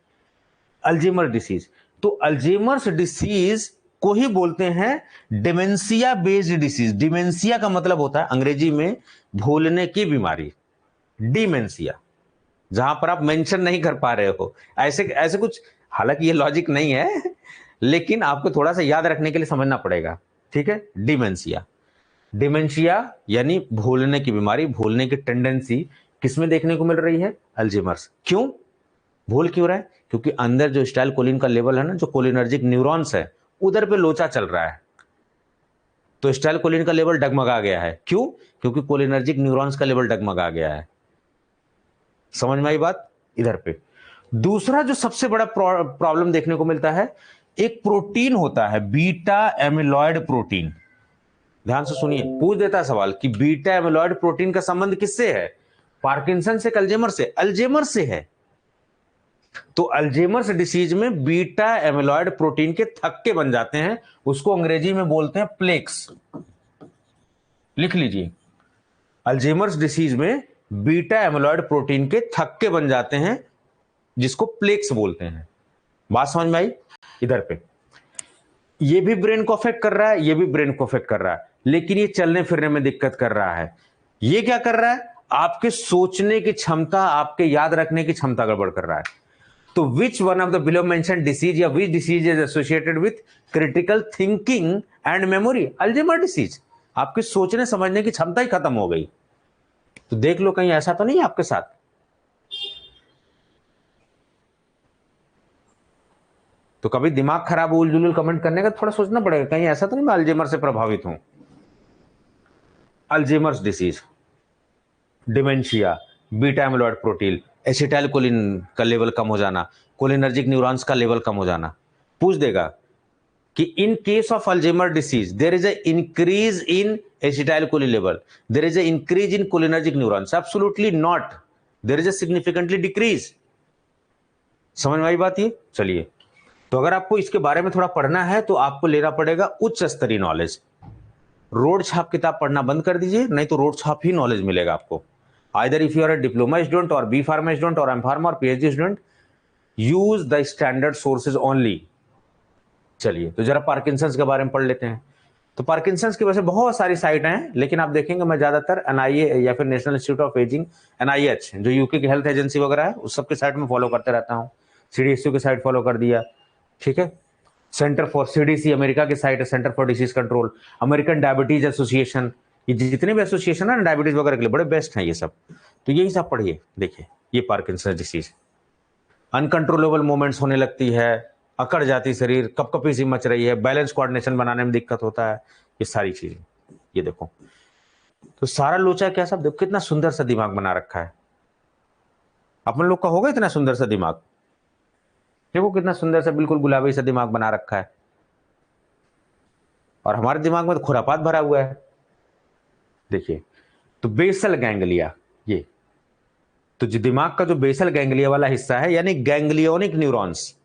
अल्जाइमर डिसीज, तो अल्जाइमर्स डिसीज को ही बोलते हैं डिमेंशिया बेस्ड डिसीज। डिमेंशिया का मतलब होता है अंग्रेजी में भूलने की बीमारी, डिमेंशिया, जहां पर आप मेंशन नहीं कर पा रहे हो, ऐसे ऐसे कुछ, हालांकि ये लॉजिक नहीं है, लेकिन आपको थोड़ा सा याद रखने के लिए समझना पड़ेगा, ठीक है। डिमेंशिया, डिमेंशिया यानी भूलने की बीमारी, भूलने की टेंडेंसी किसमें देखने को मिल रही है? अल्जीमर्स। क्यों भूल क्यों रहा है? क्योंकि अंदर जो स्टाइल कोलिन का लेवल है ना, जो कोलिनर्जिक न्यूरॉन्स है, उधर पे लोचा चल रहा है, तो स्टाइल कोलिन का लेवल डगमगा गया है। क्यों? क्योंकि कोलिनर्जिक न्यूरॉन्स का लेवल डगमगा गया है। समझ में आई बात? इधर पे दूसरा जो सबसे बड़ा प्रॉब्लम देखने को मिलता है, एक प्रोटीन होता है बीटा एमिलॉइड प्रोटीन। ध्यान से सुनिए, पूछ देता है सवाल कि बीटा एमिलॉइड प्रोटीन का संबंध किससे है? पार्किंसन से, अल्जीमर से? अल्जीमर से है। तो अल्जीमर्स डिसीज में बीटा एमिलॉइड प्रोटीन के थक्के बन जाते हैं, उसको अंग्रेजी में बोलते हैं प्लेक्स। लिख लीजिए, अल्जीमर्स डिसीज में बीटा एमिलॉइड प्रोटीन के थक्के बन जाते हैं, जिसको प्लेक्स बोलते हैं। बात समझ में आई? इधर पे ये भी ब्रेन को अफेक्ट कर रहा है, ये भी ब्रेन को अफेक्ट कर रहा है, लेकिन ये चलने फिरने में दिक्कत कर रहा है। ये क्या कर रहा है? आपके सोचने की क्षमता, आपके याद रखने की क्षमता गड़बड़ कर रहा है। तो which one of the below mentioned disease या which disease is associated with critical thinking and memory? Alzheimer disease. आपकी सोचने समझने की क्षमता ही खत्म हो गई। तो देख लो कहीं ऐसा तो नहीं है आपके साथ। तो कभी दिमाग खराब उल जुलूल कमेंट करने का थोड़ा सोचना पड़ेगा, कहीं ऐसा तो नहीं मैं अल्जीमर से प्रभावित हूं। Alzheimer's disease, dementia, beta amyloid protein, acetyl choline का लेवल कम हो जाना, कोलिनर्जिक न्यूरॉन्स का लेवल कम हो जाना। पूछ देगा कि in case of Alzheimer disease there is a increase in acetyl choline level, there is a increase in cholinergic neurons? Absolutely not, there is a significantly decrease. समझ में आई बात? ये चलिए, तो अगर आपको इसके बारे में थोड़ा पढ़ना है तो आपको लेना पड़ेगा उच्च स्तरीय नॉलेज। रोड छाप किताब पढ़ना बंद कर दीजिए, नहीं तो रोड छाप ही नॉलेज मिलेगा आपको। Either if you are a diploma student और बी फार्मा स्टूडेंट और एम फार्मा और PhD student, use the standard sources only. चलिए, तो जरा पार्किंसंस के बारे में पढ़ लेते हैं। तो पार्किंसंस की वैसे बहुत सारी साइट हैं, लेकिन आप देखेंगे मैं ज्यादातर एनआईए या फिर national institute of ageing, NIH, जो यूके की हेल्थ एजेंसी वगैरह है, उस सबके साइट में फॉलो करते रहता हूँ। सीडीएसयू की साइट फॉलो कर दिया, ठीक है। सेंटर फॉर सीडीसी अमेरिका की साइट है, centre for disease control, American diabetes association, ये जितने भी एसोसिएशन है ना डायबिटीज वगैरह के लिए, बड़े बेस्ट हैं ये सब। तो यही सब पढ़िए। देखिए, ये पार्किंसन डिसीज, अनकंट्रोलेबल मूवमेंट्स होने लगती है, अकड़ जाती शरीर, कपकपी सी मच रही है, बैलेंस कोऑर्डिनेशन बनाने में दिक्कत होता है, ये सारी चीजें। ये देखो, तो सारा लोचा क्या सब देखो, कितना सुंदर सा दिमाग बना रखा है। अपन लोग का होगा इतना सुंदर सा दिमाग? देखो कितना सुंदर सा बिल्कुल गुलाबी सा दिमाग बना रखा है, और हमारे दिमाग में तो खुरापात भरा हुआ है। देखिए, तो बेसल गैंग्लिया, ये तो जो दिमाग का जो बेसल गैंग्लिया वाला हिस्सा है, यानी गैंग्लियोनिक न्यूरॉन्स,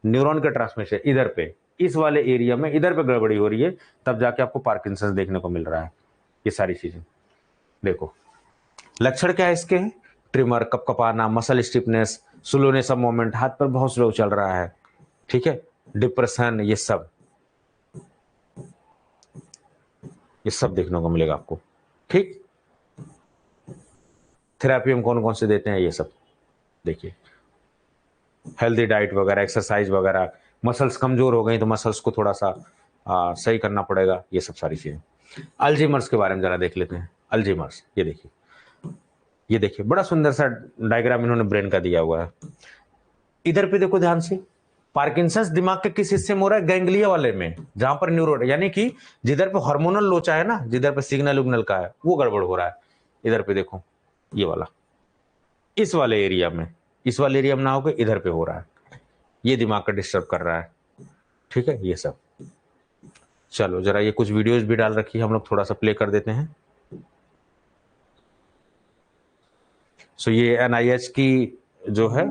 न्यूरॉन के ट्रांसमिशन इधर पे, इस वाले एरिया में इधर पे गड़बड़ी हो रही है, तब जाके आपको पार्किंसंस देखने को मिल रहा है। ये सारी चीजें देखो, लक्षण क्या है इसके? ट्रिमर, कपकपाना, muscle stiffness, slowness of movement, हाथ पर बहुत स्लो चल रहा है, ठीक है, डिप्रेशन, ये सब देखने को मिलेगा आपको, ठीक। थेरेपी हम कौन कौन से देते हैं ये सब देखिए, हेल्दी डाइट वगैरह, एक्सरसाइज वगैरह, मसल्स कमजोर हो गई तो मसल्स को थोड़ा सा सही करना पड़ेगा, ये सब सारी चीजें। अल्जीमर्स के बारे में जरा देख लेते हैं। अल्जीमर्स, ये देखिए बड़ा सुंदर सा डायग्राम इन्होंने ब्रेन का दिया हुआ है। इधर पे देखो ध्यान से, पार्किंसंस दिमाग के किस हिस्से में हो रहा है? गैंग्लिया वाले में, जहां पर न्यूरो, यानी कि जिधर पे हार्मोनल लोचा है ना, जिधर पे सिग्नल उग्नल का है, वो गड़बड़ हो रहा है। इधर पे देखो, ये वाला, इस वाले एरिया में, इस वाले एरिया में ना होकर इधर पे हो रहा है, ये दिमाग का डिस्टर्ब कर रहा है, ठीक है। ये सब, चलो जरा ये कुछ वीडियोस भी डाल रखी है, हम लोग थोड़ा सा प्ले कर देते हैं। सो ये एनआईएच की जो है,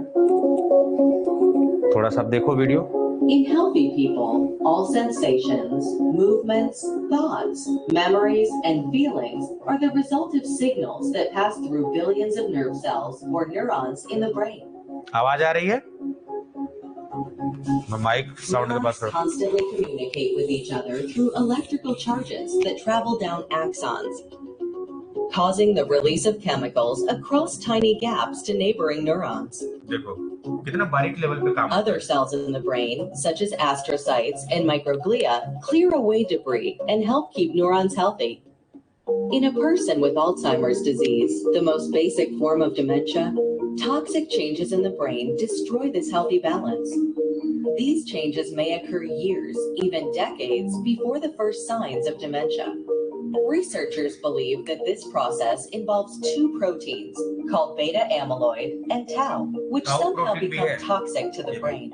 थोड़ा सा आप देखो video. In healthy people, all sensations, movements, thoughts, memories, and feelings are the result of signals that pass through billions of nerve cells or neurons in the brain. आवाज आ रही है? माइक साउंड के पास constantly communicate with each other through electrical charges that travel down axons, causing the release of chemicals across tiny gaps to neighboring neurons. देखो कितना बारीक लेवल पे काम। Other cells in the brain, such as astrocytes and microglia, clear away debris and help keep neurons healthy. In a person with Alzheimer's disease, the most basic form of dementia, toxic changes in the brain destroy this healthy balance. These changes may occur years, even decades, before the first signs of dementia. Researchers believe that this process involves two proteins called beta amyloid and tau, which Tau somehow protein भी become है। toxic to the brain.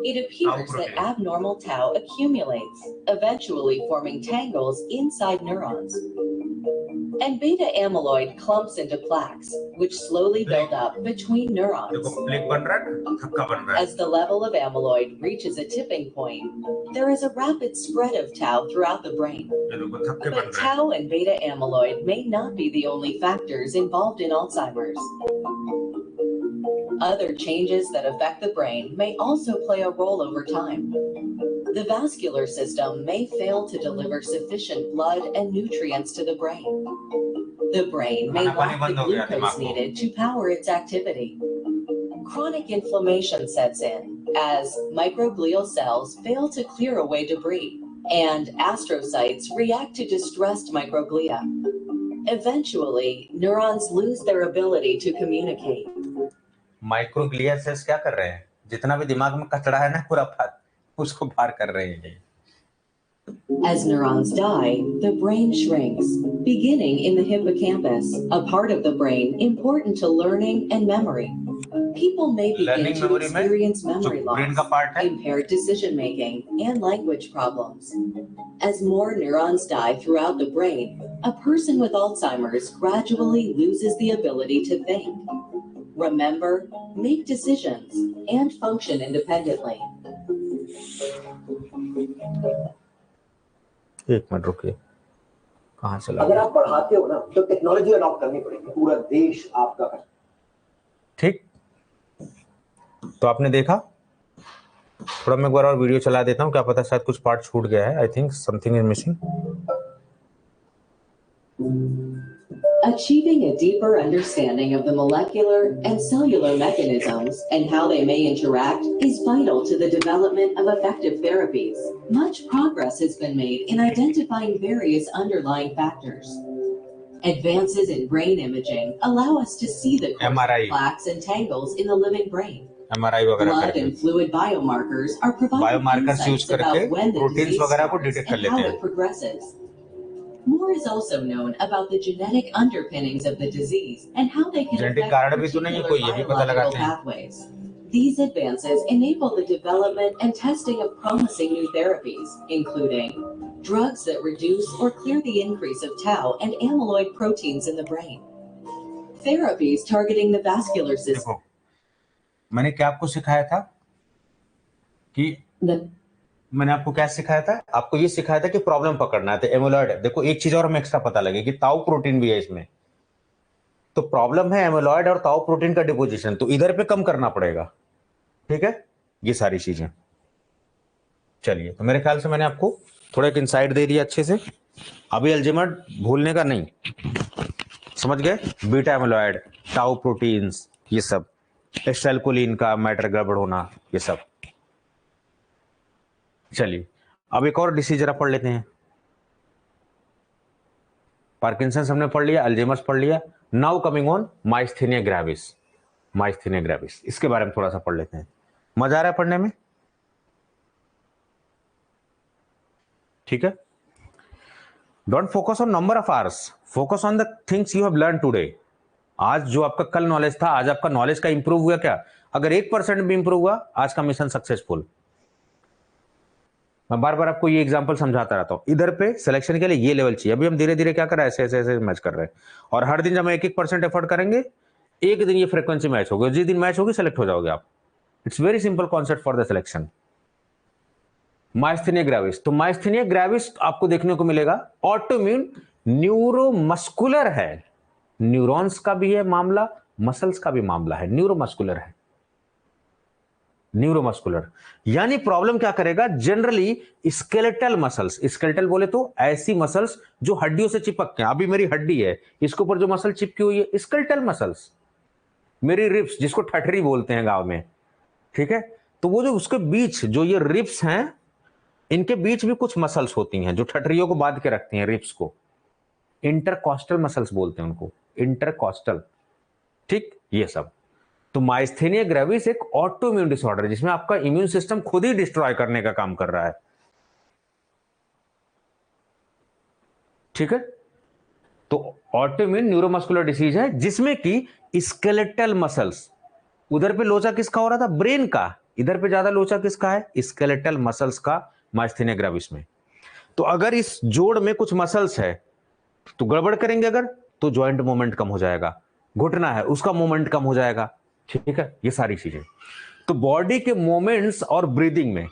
It appears that protein। abnormal tau accumulates, eventually forming tangles inside neurons. And beta amyloid clumps into plaques, which slowly build up between neurons. देखो प्लेक बन रहा है ना, थक्का बन रहा है। As the level of amyloid reaches a tipping point, there is a rapid spread of tau throughout the brain. ये देखो थक्के बन But रहा है। tau and beta amyloid may not be the only factors involved in Alzheimer's. Other changes that affect the brain may also play a role over time. The vascular system may fail to deliver sufficient blood and nutrients to the brain. The brain may lack the glucose needed to power its activity. Chronic inflammation sets in as microglial cells fail to clear away debris, and astrocytes react to distressed microglia. Eventually, neurons lose their ability to communicate. Microglia cells क्या कर रहे हैं? जितना भी दिमाग में कचरा है ना पूरा उसको बाहर कर रहे हैं। As neurons die, the brain shrinks, beginning in the hippocampus, a part of the brain important to learning and memory. People may begin to experience memory loss, impaired decision-making, and language problems. As more neurons die throughout the brain, a person with Alzheimer's gradually loses the ability to think, remember, make decisions, and function independently. एक मिनट रुकिए, कहाँ चला? अगर आप पढ़ाते हो ना तो टेक्नोलॉजी अडॉप्ट करनी पड़ेगी, पूरा देश आपका है। ठीक, तो आपने देखा, थोड़ा मैं एक बार और वीडियो चला देता हूँ, क्या पता शायद कुछ पार्ट छूट गया है। I think something is missing. Achieving a deeper understanding of the molecular and cellular mechanisms and how they may interact is vital to the development of effective therapies. Much progress has been made in identifying various underlying factors. Advances in brain imaging allow us to see the course of plaques and tangles in the living brain. Blood and fluid biomarkers are providing insights about when the disease starts and how it progresses. More is also known about the genetic underpinnings of the disease and how they can affect particular biological pathways. These advances enable the development and testing of promising new therapies, including drugs that reduce or clear the increase of tau and amyloid proteins in the brain, therapies targeting the vascular system. मैंने क्या आपको सिखाया था कि मैंने आपको क्या सिखाया था? आपको ये सिखाया था कि प्रॉब्लम पकड़ना है। तो एमोलॉइड, देखो एक चीज और हमें एक्स्ट्रा पता लगे कि ताऊ प्रोटीन भी है इसमें। तो प्रॉब्लम है एमोलॉइड और ताऊ प्रोटीन का डिपोजिशन, तो इधर पे कम करना पड़ेगा। ठीक है, ये सारी चीजें। चलिए, तो मेरे ख्याल से मैंने आपको थोड़ा एक इनसाइट दे दिया अच्छे से। अभी अल्जीमर भूलने का नहीं, समझ गए? बीटा एमोलॉइड, ताऊ प्रोटीन्स, ये सब, एसिटाइलकोलिन का मैटर गड़बड़ होना, ये सब। चलिए, अब एक और डिसीज जरा पढ़ लेते हैं। पार्किंसंस हमने पढ़ लिया, अल्जीमर्स पढ़ लिया। Now coming on myasthenia gravis. Myasthenia gravis, इसके बारे में थोड़ा सा पढ़ लेते हैं। मजा आ रहा है पढ़ने में? ठीक है, don't focus on number of hours, focus on the things you have learn today. आज जो आपका कल नॉलेज था, आज आपका नॉलेज का इंप्रूव हुआ क्या? अगर 1% भी इंप्रूव हुआ, आज का मिशन सक्सेसफुल। मैं बार बार आपको ये एग्जांपल समझाता रहता हूं। इधर पे सिलेक्शन के लिए ये लेवल चाहिए। अभी हम धीरे धीरे क्या कर रहे हैं, ऐसे ऐसे ऐसे मैच कर रहे हैं, और हर दिन जब हम 1-1% एफर्ट करेंगे, एक दिन ये फ्रीक्वेंसी मैच होगी, जिस दिन मैच होगी सेलेक्ट हो जाओगे आप। It's very simple concept for the selection. Myasthenia gravis, तो माइस्थेनिया ग्रेविस आपको देखने को मिलेगा ऑटोइम्यून न्यूरोमस्कुलर है। न्यूरॉन्स का भी है मामला, मसल्स का भी मामला है, न्यूरोमस्कुलर है। न्यूरोमस्कुलर यानी प्रॉब्लम क्या करेगा? जनरली स्केलेटल मसल्स, स्केलेटल बोले तो ऐसी मसल्स जो हड्डियों से चिपक के, अभी मेरी हड्डी है, इसके ऊपर जो मसल चिपकी हुई है, स्केलेटल मसल्स। मेरी रिब्स, जिसको ठठरी बोलते हैं गांव में, ठीक है, तो वो जो उसके बीच जो ये रिब्स हैं, इनके बीच भी कुछ मसल्स होती हैं जो ठठरियों को बांध के रखती हैं, रिब्स को। इंटरकॉस्टल मसल्स बोलते हैं उनको, इंटरकॉस्टल, ठीक, ये सब। तो माइस्थेनिया ग्रेविस एक ऑटो इम्यून डिसऑर्डर है जिसमें आपका इम्यून सिस्टम खुद ही डिस्ट्रॉय करने का काम कर रहा है, ठीक है। तो ऑटो इम्यून न्यूरोमस्कुलर डिसीज है जिसमें कि स्केलेटल मसल्स, उधर पे लोचा किसका हो रहा था, ब्रेन का, इधर पे ज्यादा लोचा किसका है, स्केलेटल मसल्स का माइस्थेनिया ग्रेविस में। तो अगर इस जोड़ में कुछ मसल्स है तो गड़बड़ करेंगे अगर, तो जॉइंट मूवमेंट कम हो जाएगा, घुटना है उसका मूवमेंट कम हो जाएगा, ठीक है, ये सारी चीजें। तो बॉडी के मूवमेंट्स और ब्रीदिंग में,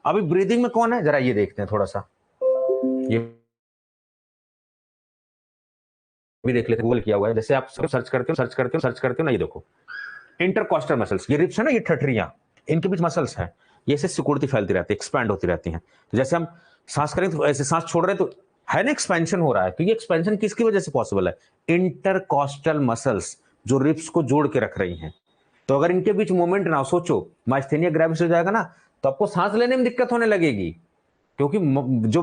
अभी ब्रीदिंग में कौन है जरा ये देखते हैं थोड़ा सा, ये भी देख लेते हैं, गूगल किया हुआ है, जैसे आप सर्च करते हो ना, ये देखो इंटरकॉस्टल मसल्स, ये रिब्स है ना, ये ठठरियां, इनके बीच मसल्स है, ये ऐसे सिकुड़ती फैलती रहती है, एक्सपैंड होती रहती हैं। तो जैसे हम सांस करें तो ऐसे सांस छोड़ रहे हैं तो है ना एक्सपेंशन हो रहा है, तो ये एक्सपेंशन किसकी वजह से पॉसिबल है, इंटरकॉस्टल मसल्स जो रिब्स को जोड़ के रख रही हैं। तो अगर इनके बीच मूवमेंट ना हो, सोचो माइस्थेनिया ग्रेविस हो जाएगा ना, तो आपको सांस लेने में दिक्कत होने लगेगी, क्योंकि जो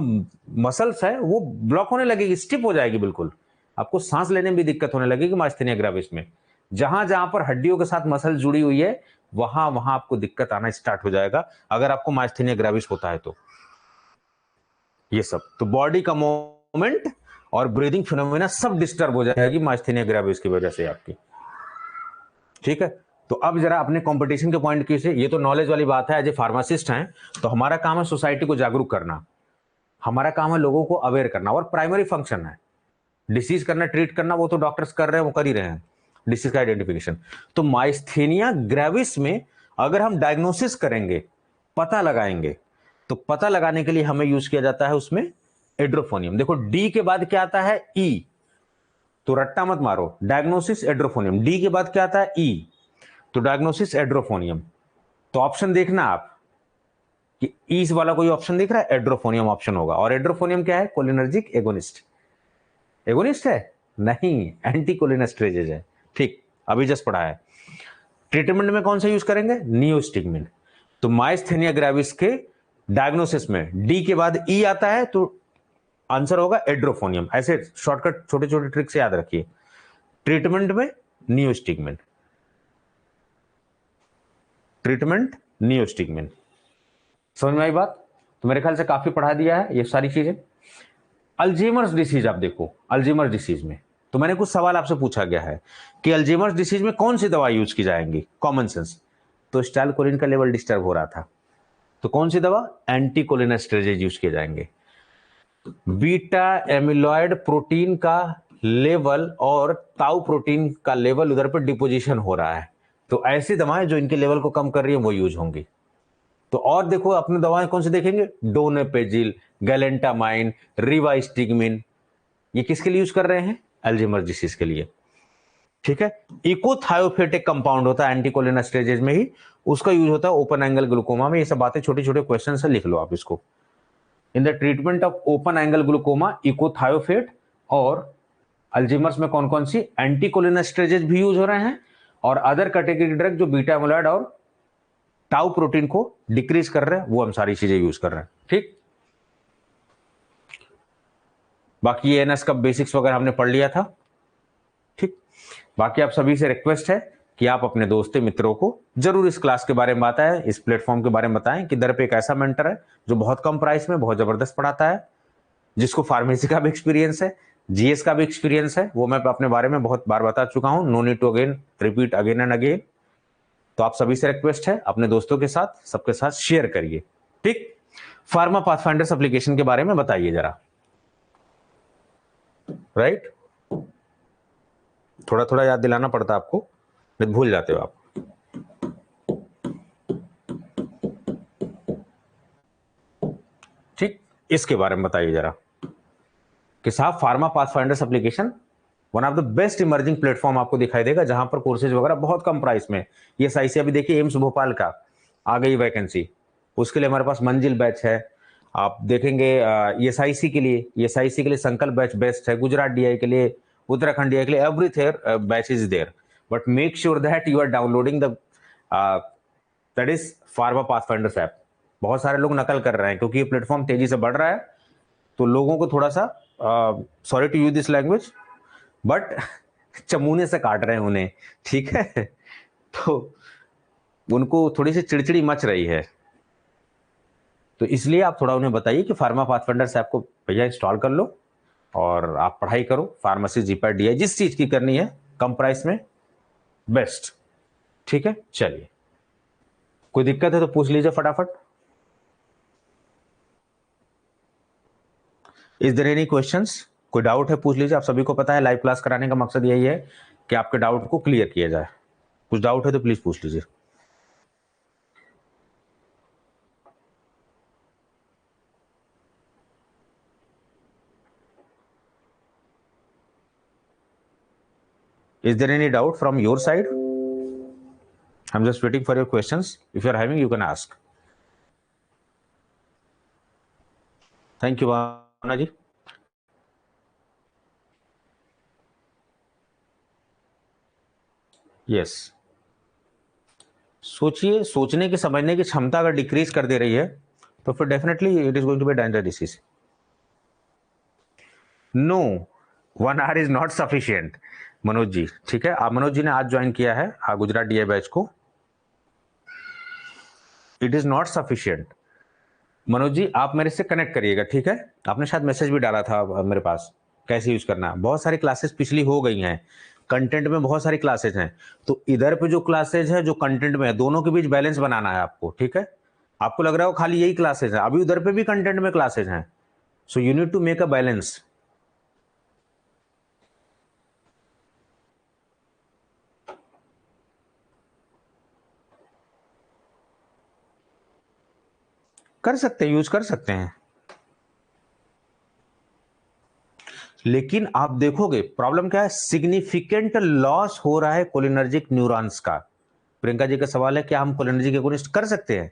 मसल्स है वो ब्लॉक होने लगेगी, स्टिफ हो जाएगी बिल्कुल, आपको सांस लेने में भी दिक्कत होने लगेगी माइस्थेनिया ग्रेविस में। जहां जहां पर हड्डियों के साथ मसल जुड़ी हुई है वहां वहां आपको दिक्कत आना स्टार्ट हो जाएगा अगर आपको माइस्थेनिया ग्रेविस होता है तो। ये सब, तो बॉडी का मूवमेंट और ब्रीदिंग फिनोमेना सब डिस्टर्ब हो जाएगी माइस्थेनिया ग्रेविस की वजह से आपकी, ठीक है। तो अब जरा अपने कंपटीशन के पॉइंट की से, ये तो नॉलेज वाली बात है, एज ए फार्मासिस्ट हैं तो हमारा काम है सोसाइटी को जागरूक करना, हमारा काम है लोगों को अवेयर करना, और प्राइमरी फंक्शन है डिसीज करना, ट्रीट करना, वो तो डॉक्टर्स कर रहे हैं, वो कर ही रहे हैं, डिसीज का आइडेंटिफिकेशन। तो माइस्थेनिया ग्रेविस में अगर हम डायग्नोसिस करेंगे, पता लगाएंगे, तो पता लगाने के लिए हमें यूज किया जाता है उसमें एड्रोफोनियम। देखो डी के बाद क्या आता है, ई, तो रट्टा मत मारो, डायग्नोसिस एड्रोफोनियम, डी के बाद क्या आता है, ई, तो डायग्नोसिस एड्रोफोनियम। तो ऑप्शन देखना आप कि ई वाला कोई ऑप्शन दिख रहा है, एड्रोफोनियम ऑप्शन होगा। और एड्रोफोनियम क्या है, कोलिनर्जिक एगोनिस्ट, एगोनिस्ट है नहीं, एंटी कोलिनेस्टरेजेज है, ठीक, अभी जस्ट पढ़ा है। ट्रीटमेंट में कौन सा यूज करेंगे, नियोस्टिगमिन। तो माइस्थेनिया ग्रेविस के डायग्नोसिस में डी के बाद ई आता है तो आंसर होगा एड्रोफोनियम। ऐसे शॉर्टकट छोटे छोटे ट्रिक से याद रखिए, ट्रीटमेंट में नियोस्टिगमिन, ट्रीटमेंट नियोस्टिगमिन। समझ में आई बात? तो मेरे ख्याल से काफी पढ़ा दिया है ये सारी चीजें। अल्जीमर्स डिसीज आप देखो, अल्जीमर्स डिसीज में तो मैंने कुछ सवाल आपसे पूछा गया है कि अल्जीमर्स डिसीज में कौन सी दवा यूज की जाएंगी, कॉमन सेंस, तो स्टाइलकोलिन का लेवल डिस्टर्ब हो रहा था, तो कौन सी दवा, एंटी कोलिनेस्टरेजेज यूज किए जाएंगे। बीटा एमिलॉयड प्रोटीन का लेवल और ताउ प्रोटीन का लेवल उधर पर डिपोजिशन हो रहा है, तो ऐसी दवाएं जो इनके लेवल को कम कर रही है वो यूज होंगी। तो और देखो अपनी दवाएं कौन सी देखेंगे, डोनेपेजिल, गैलेंटामाइन, रिवास्टिगमिन, ये किसके लिए यूज कर रहे हैं, अल्जीमर्स डिसीज के लिए, ठीक है। इकोथायोफेटिक कंपाउंड होता है एंटीकोलिनेस्टरेजेज में ही, उसका यूज होता है ओपन एंगल ग्लूकोमा में। ये सब बातें छोटे छोटे क्वेश्चन से लिख लो आप इसको। In the treatment of open angle glaucoma, echothiophate और अल्जीमर्स में कौन कौन सी एंटीकोलिनेस्टरेजेज भी यूज हो रहे हैं, और अदर कैटेगरी ड्रग जो बीटा एमिलॉयड और टाउ प्रोटीन को डिक्रीज कर रहे हैं, वो हम सारी चीजें यूज कर रहे हैं, ठीक। बाकी एएनएस का बेसिक्स वगैरह हमने पढ़ लिया था, ठीक। बाकी आप सभी से रिक्वेस्ट है कि आप अपने दोस्तों मित्रों को जरूर इस क्लास के बारे में बताएं, इस प्लेटफॉर्म के बारे में बताएं कि दर पे एक ऐसा मेंटर है जो बहुत कम प्राइस में बहुत जबरदस्त पढ़ाता है, जिसको फार्मेसी का भी एक्सपीरियंस है, जीएस का भी एक्सपीरियंस है, वो मैं अपने बारे में बहुत बार बता चुका हूं, no need to again repeat again and again. तो आप सभी से रिक्वेस्ट है अपने दोस्तों के साथ, सबके साथ शेयर करिए, ठीक। फार्मा पाथफाइंडर्स एप्लीकेशन के बारे में बताइए जरा, राइट। थोड़ा थोड़ा याद दिलाना पड़ता है आपको, नहीं भूल जाते हो आप। ठीक, इसके बारे में बताइए जरा कि साहब pharma pathfinders application one of the best emerging platform आपको दिखाई देगा, जहां पर कोर्सेज वगैरह बहुत कम प्राइस में। ये साइसी अभी देखिए एम्स भोपाल का आ गई वैकेंसी, उसके लिए हमारे पास मंजिल बैच है। आप देखेंगे एसआईसी के लिए संकल्प बैच बेस्ट है, गुजरात डीआई के लिए, उत्तराखंड डीआई के लिए, एवरीथियर batch is there, but make sure that you are downloading the that is pharma pathfinders app. बहुत सारे लोग नकल कर रहे हैं क्योंकि ये प्लेटफॉर्म तेजी से बढ़ रहा है, तो लोगों को थोड़ा सा sorry to use this language, but चमूने से काट रहे हैं उन्हें, ठीक है। तो उनको थोड़ी सी चिड़चिड़ी मच रही है, तो इसलिए आप थोड़ा उन्हें बताइए कि फार्मा पाथफाइंडर से आपको भैया इंस्टॉल कर लो और आप पढ़ाई करो, फार्मेसी, जीपैट, डीआई, जिस चीज की करनी है, कम प्राइस में बेस्ट, ठीक है। चलिए, कोई दिक्कत है तो पूछ लीजिए फटाफट। Is there any questions? कोई डाउट है पूछ लीजिए। आप सभी को पता है लाइव क्लास कराने का मकसद यही है कि आपके डाउट को क्लियर किया जाए। कुछ डाउट है तो प्लीज पूछ लीजिए। Is there any doubt from your side? I'm just waiting for your questions. If you're having, you can ask. Thank you, Bhavna ji. Yes. सोचिए, सोचने की, समझने की क्षमता अगर डिक्रीज कर दे रही है तो फिर definitely it is going to be danger disease. No, 1 hour is not sufficient. Manoj ji, ठीक है, आप मनोज जी ने आज ज्वाइन किया है गुजरात डीआई बैच को। It is not sufficient. Manoj ji, आप मेरे से कनेक्ट करिएगा, ठीक है। आपने शायद मैसेज भी डाला था मेरे पास, कैसे यूज करना है। बहुत सारी क्लासेस पिछली हो गई हैं, कंटेंट में बहुत सारी क्लासेज हैं, तो इधर पे जो क्लासेज है, जो कंटेंट में है, दोनों के बीच बैलेंस बनाना है आपको, ठीक है। आपको लग रहा हो खाली यही क्लासेज है, अभी उधर पे भी कंटेंट में क्लासेज हैं, so you need to make a balance. कर सकते हैं, यूज कर सकते हैं, लेकिन आप देखोगे प्रॉब्लम क्या है, सिग्निफिकेंट लॉस हो रहा है कोलिनर्जिक न्यूरॉन्स का। प्रियंका जी का सवाल है क्या हम कोलिनर्जिक एगोनिस्ट कर सकते हैं,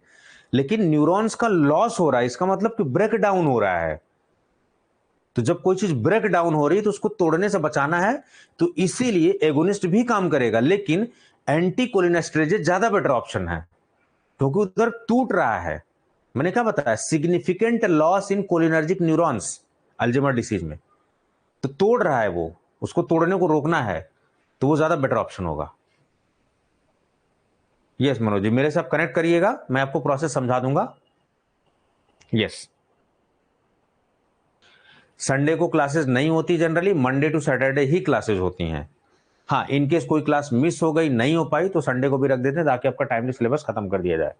लेकिन न्यूरॉन्स का लॉस हो रहा है, इसका मतलब कि ब्रेक डाउन हो रहा है। तो जब कोई चीज ब्रेक डाउन हो रही है तो उसको तोड़ने से बचाना है, तो इसीलिए एगोनिस्ट भी काम करेगा, लेकिन एंटी कोलिनेस्टरेजेस ज्यादा बेटर ऑप्शन है, क्योंकि उधर टूट रहा है। मैंने क्या बताया, significant loss in cholinergic neurons Alzheimer disease में, तो तोड़ रहा है वो, उसको तोड़ने को रोकना है, तो वो ज्यादा बेटर ऑप्शन होगा। यस मनोज जी, मेरे से आप कनेक्ट करिएगा, मैं आपको प्रोसेस समझा दूंगा। यस, संडे को क्लासेस नहीं होती, जनरली मंडे टू सैटरडे ही क्लासेस होती हैं। हाँ, इनकेस कोई क्लास मिस हो गई, नहीं हो पाई, तो संडे को भी रख देते हैं ताकि आपका टाइमली सिलेबस खत्म कर दिया जाए।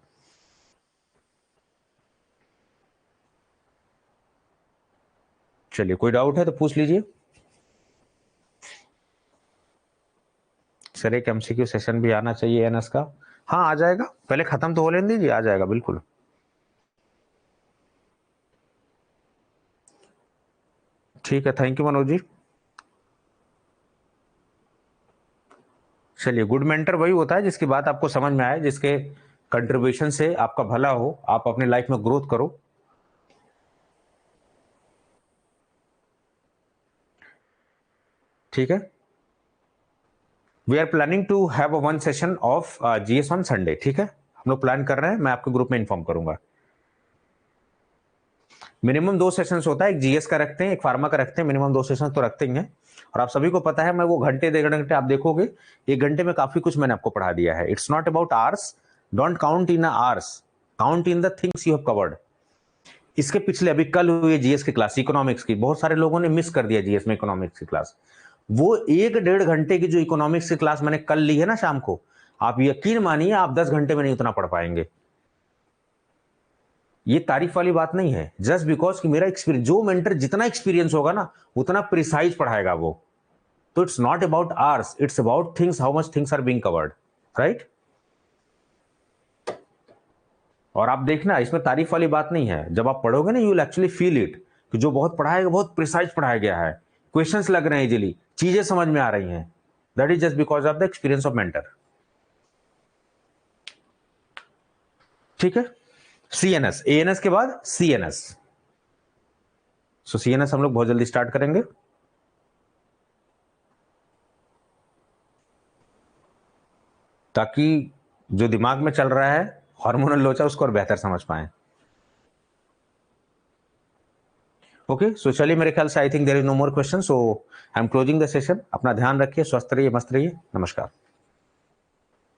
चलिए, कोई डाउट है तो पूछ लीजिए। सर एक एमसीक्यू सेशन भी आना चाहिए एनएस का। हाँ आ जाएगा, पहले खत्म तो हो लेने दीजिए, आ जाएगा बिल्कुल। ठीक है, थैंक यू मनोज जी। चलिए, गुड मेंटर वही होता है जिसकी बात आपको समझ में आए, जिसके कंट्रीब्यूशन से आपका भला हो, आप अपने लाइफ में ग्रोथ करो। ठीक है, we are planning to have one session of GS on Sunday, ठीक है, हम लोग प्लान कर रहे हैं, मैं आपके ग्रुप में इन्फॉर्म करूंगा। मिनिमम 2 सेशंस होता है, एक जीएस का रखते हैं, एक फार्मा का रखते हैं, मिनिमम 2 सेशंस तो रखते ही हैं। और आप सभी को पता है, मैं वो घंटे 1.5 घंटे आप देखोगे, 1 घंटे में काफी कुछ मैंने आपको पढ़ा दिया है। It's not about hours, don't count in hours, count in the things you have covered. इसके पिछले अभी कल हुई जीएस की क्लास इकोनॉमिक्स की, बहुत सारे लोगों ने मिस कर दिया जीएस में इकोनॉमिक्स की क्लास। वो 1-1.5 घंटे की जो इकोनॉमिक्स की क्लास मैंने कल ली है ना शाम को, आप यकीन मानिए आप 10 घंटे में नहीं उतना पढ़ पाएंगे। ये तारीफ वाली बात नहीं है, जस्ट बिकॉज कि मेरा एक्सपीरियंस, जो मेंटर जितना एक्सपीरियंस होगा ना उतना प्रिसाइज पढ़ाएगा वो। तो it's not about hours, it's about things, how much things are being covered, right. और आप देखना, इसमें तारीफ वाली बात नहीं है, जब आप पढ़ोगे ना you will actually feel it कि जो बहुत पढ़ाया गया, बहुत प्रिसाइज पढ़ाया गया है, क्वेश्चंस लग रहे हैं इजीली, चीजें समझ में आ रही हैं। That is just because of the experience of mentor. ठीक है, सीएनएस, एएनएस के बाद सीएनएस। सो सीएनएस हम लोग बहुत जल्दी स्टार्ट करेंगे। ताकि जो दिमाग में चल रहा है हार्मोनल लोचा, उसको और बेहतर समझ पाए। ओके, सो चलिए, मेरे ख्याल से I think there is no more question, so I am closing the session. अपना ध्यान रखिए, स्वस्थ रहिए, मस्त रहिए, नमस्कार।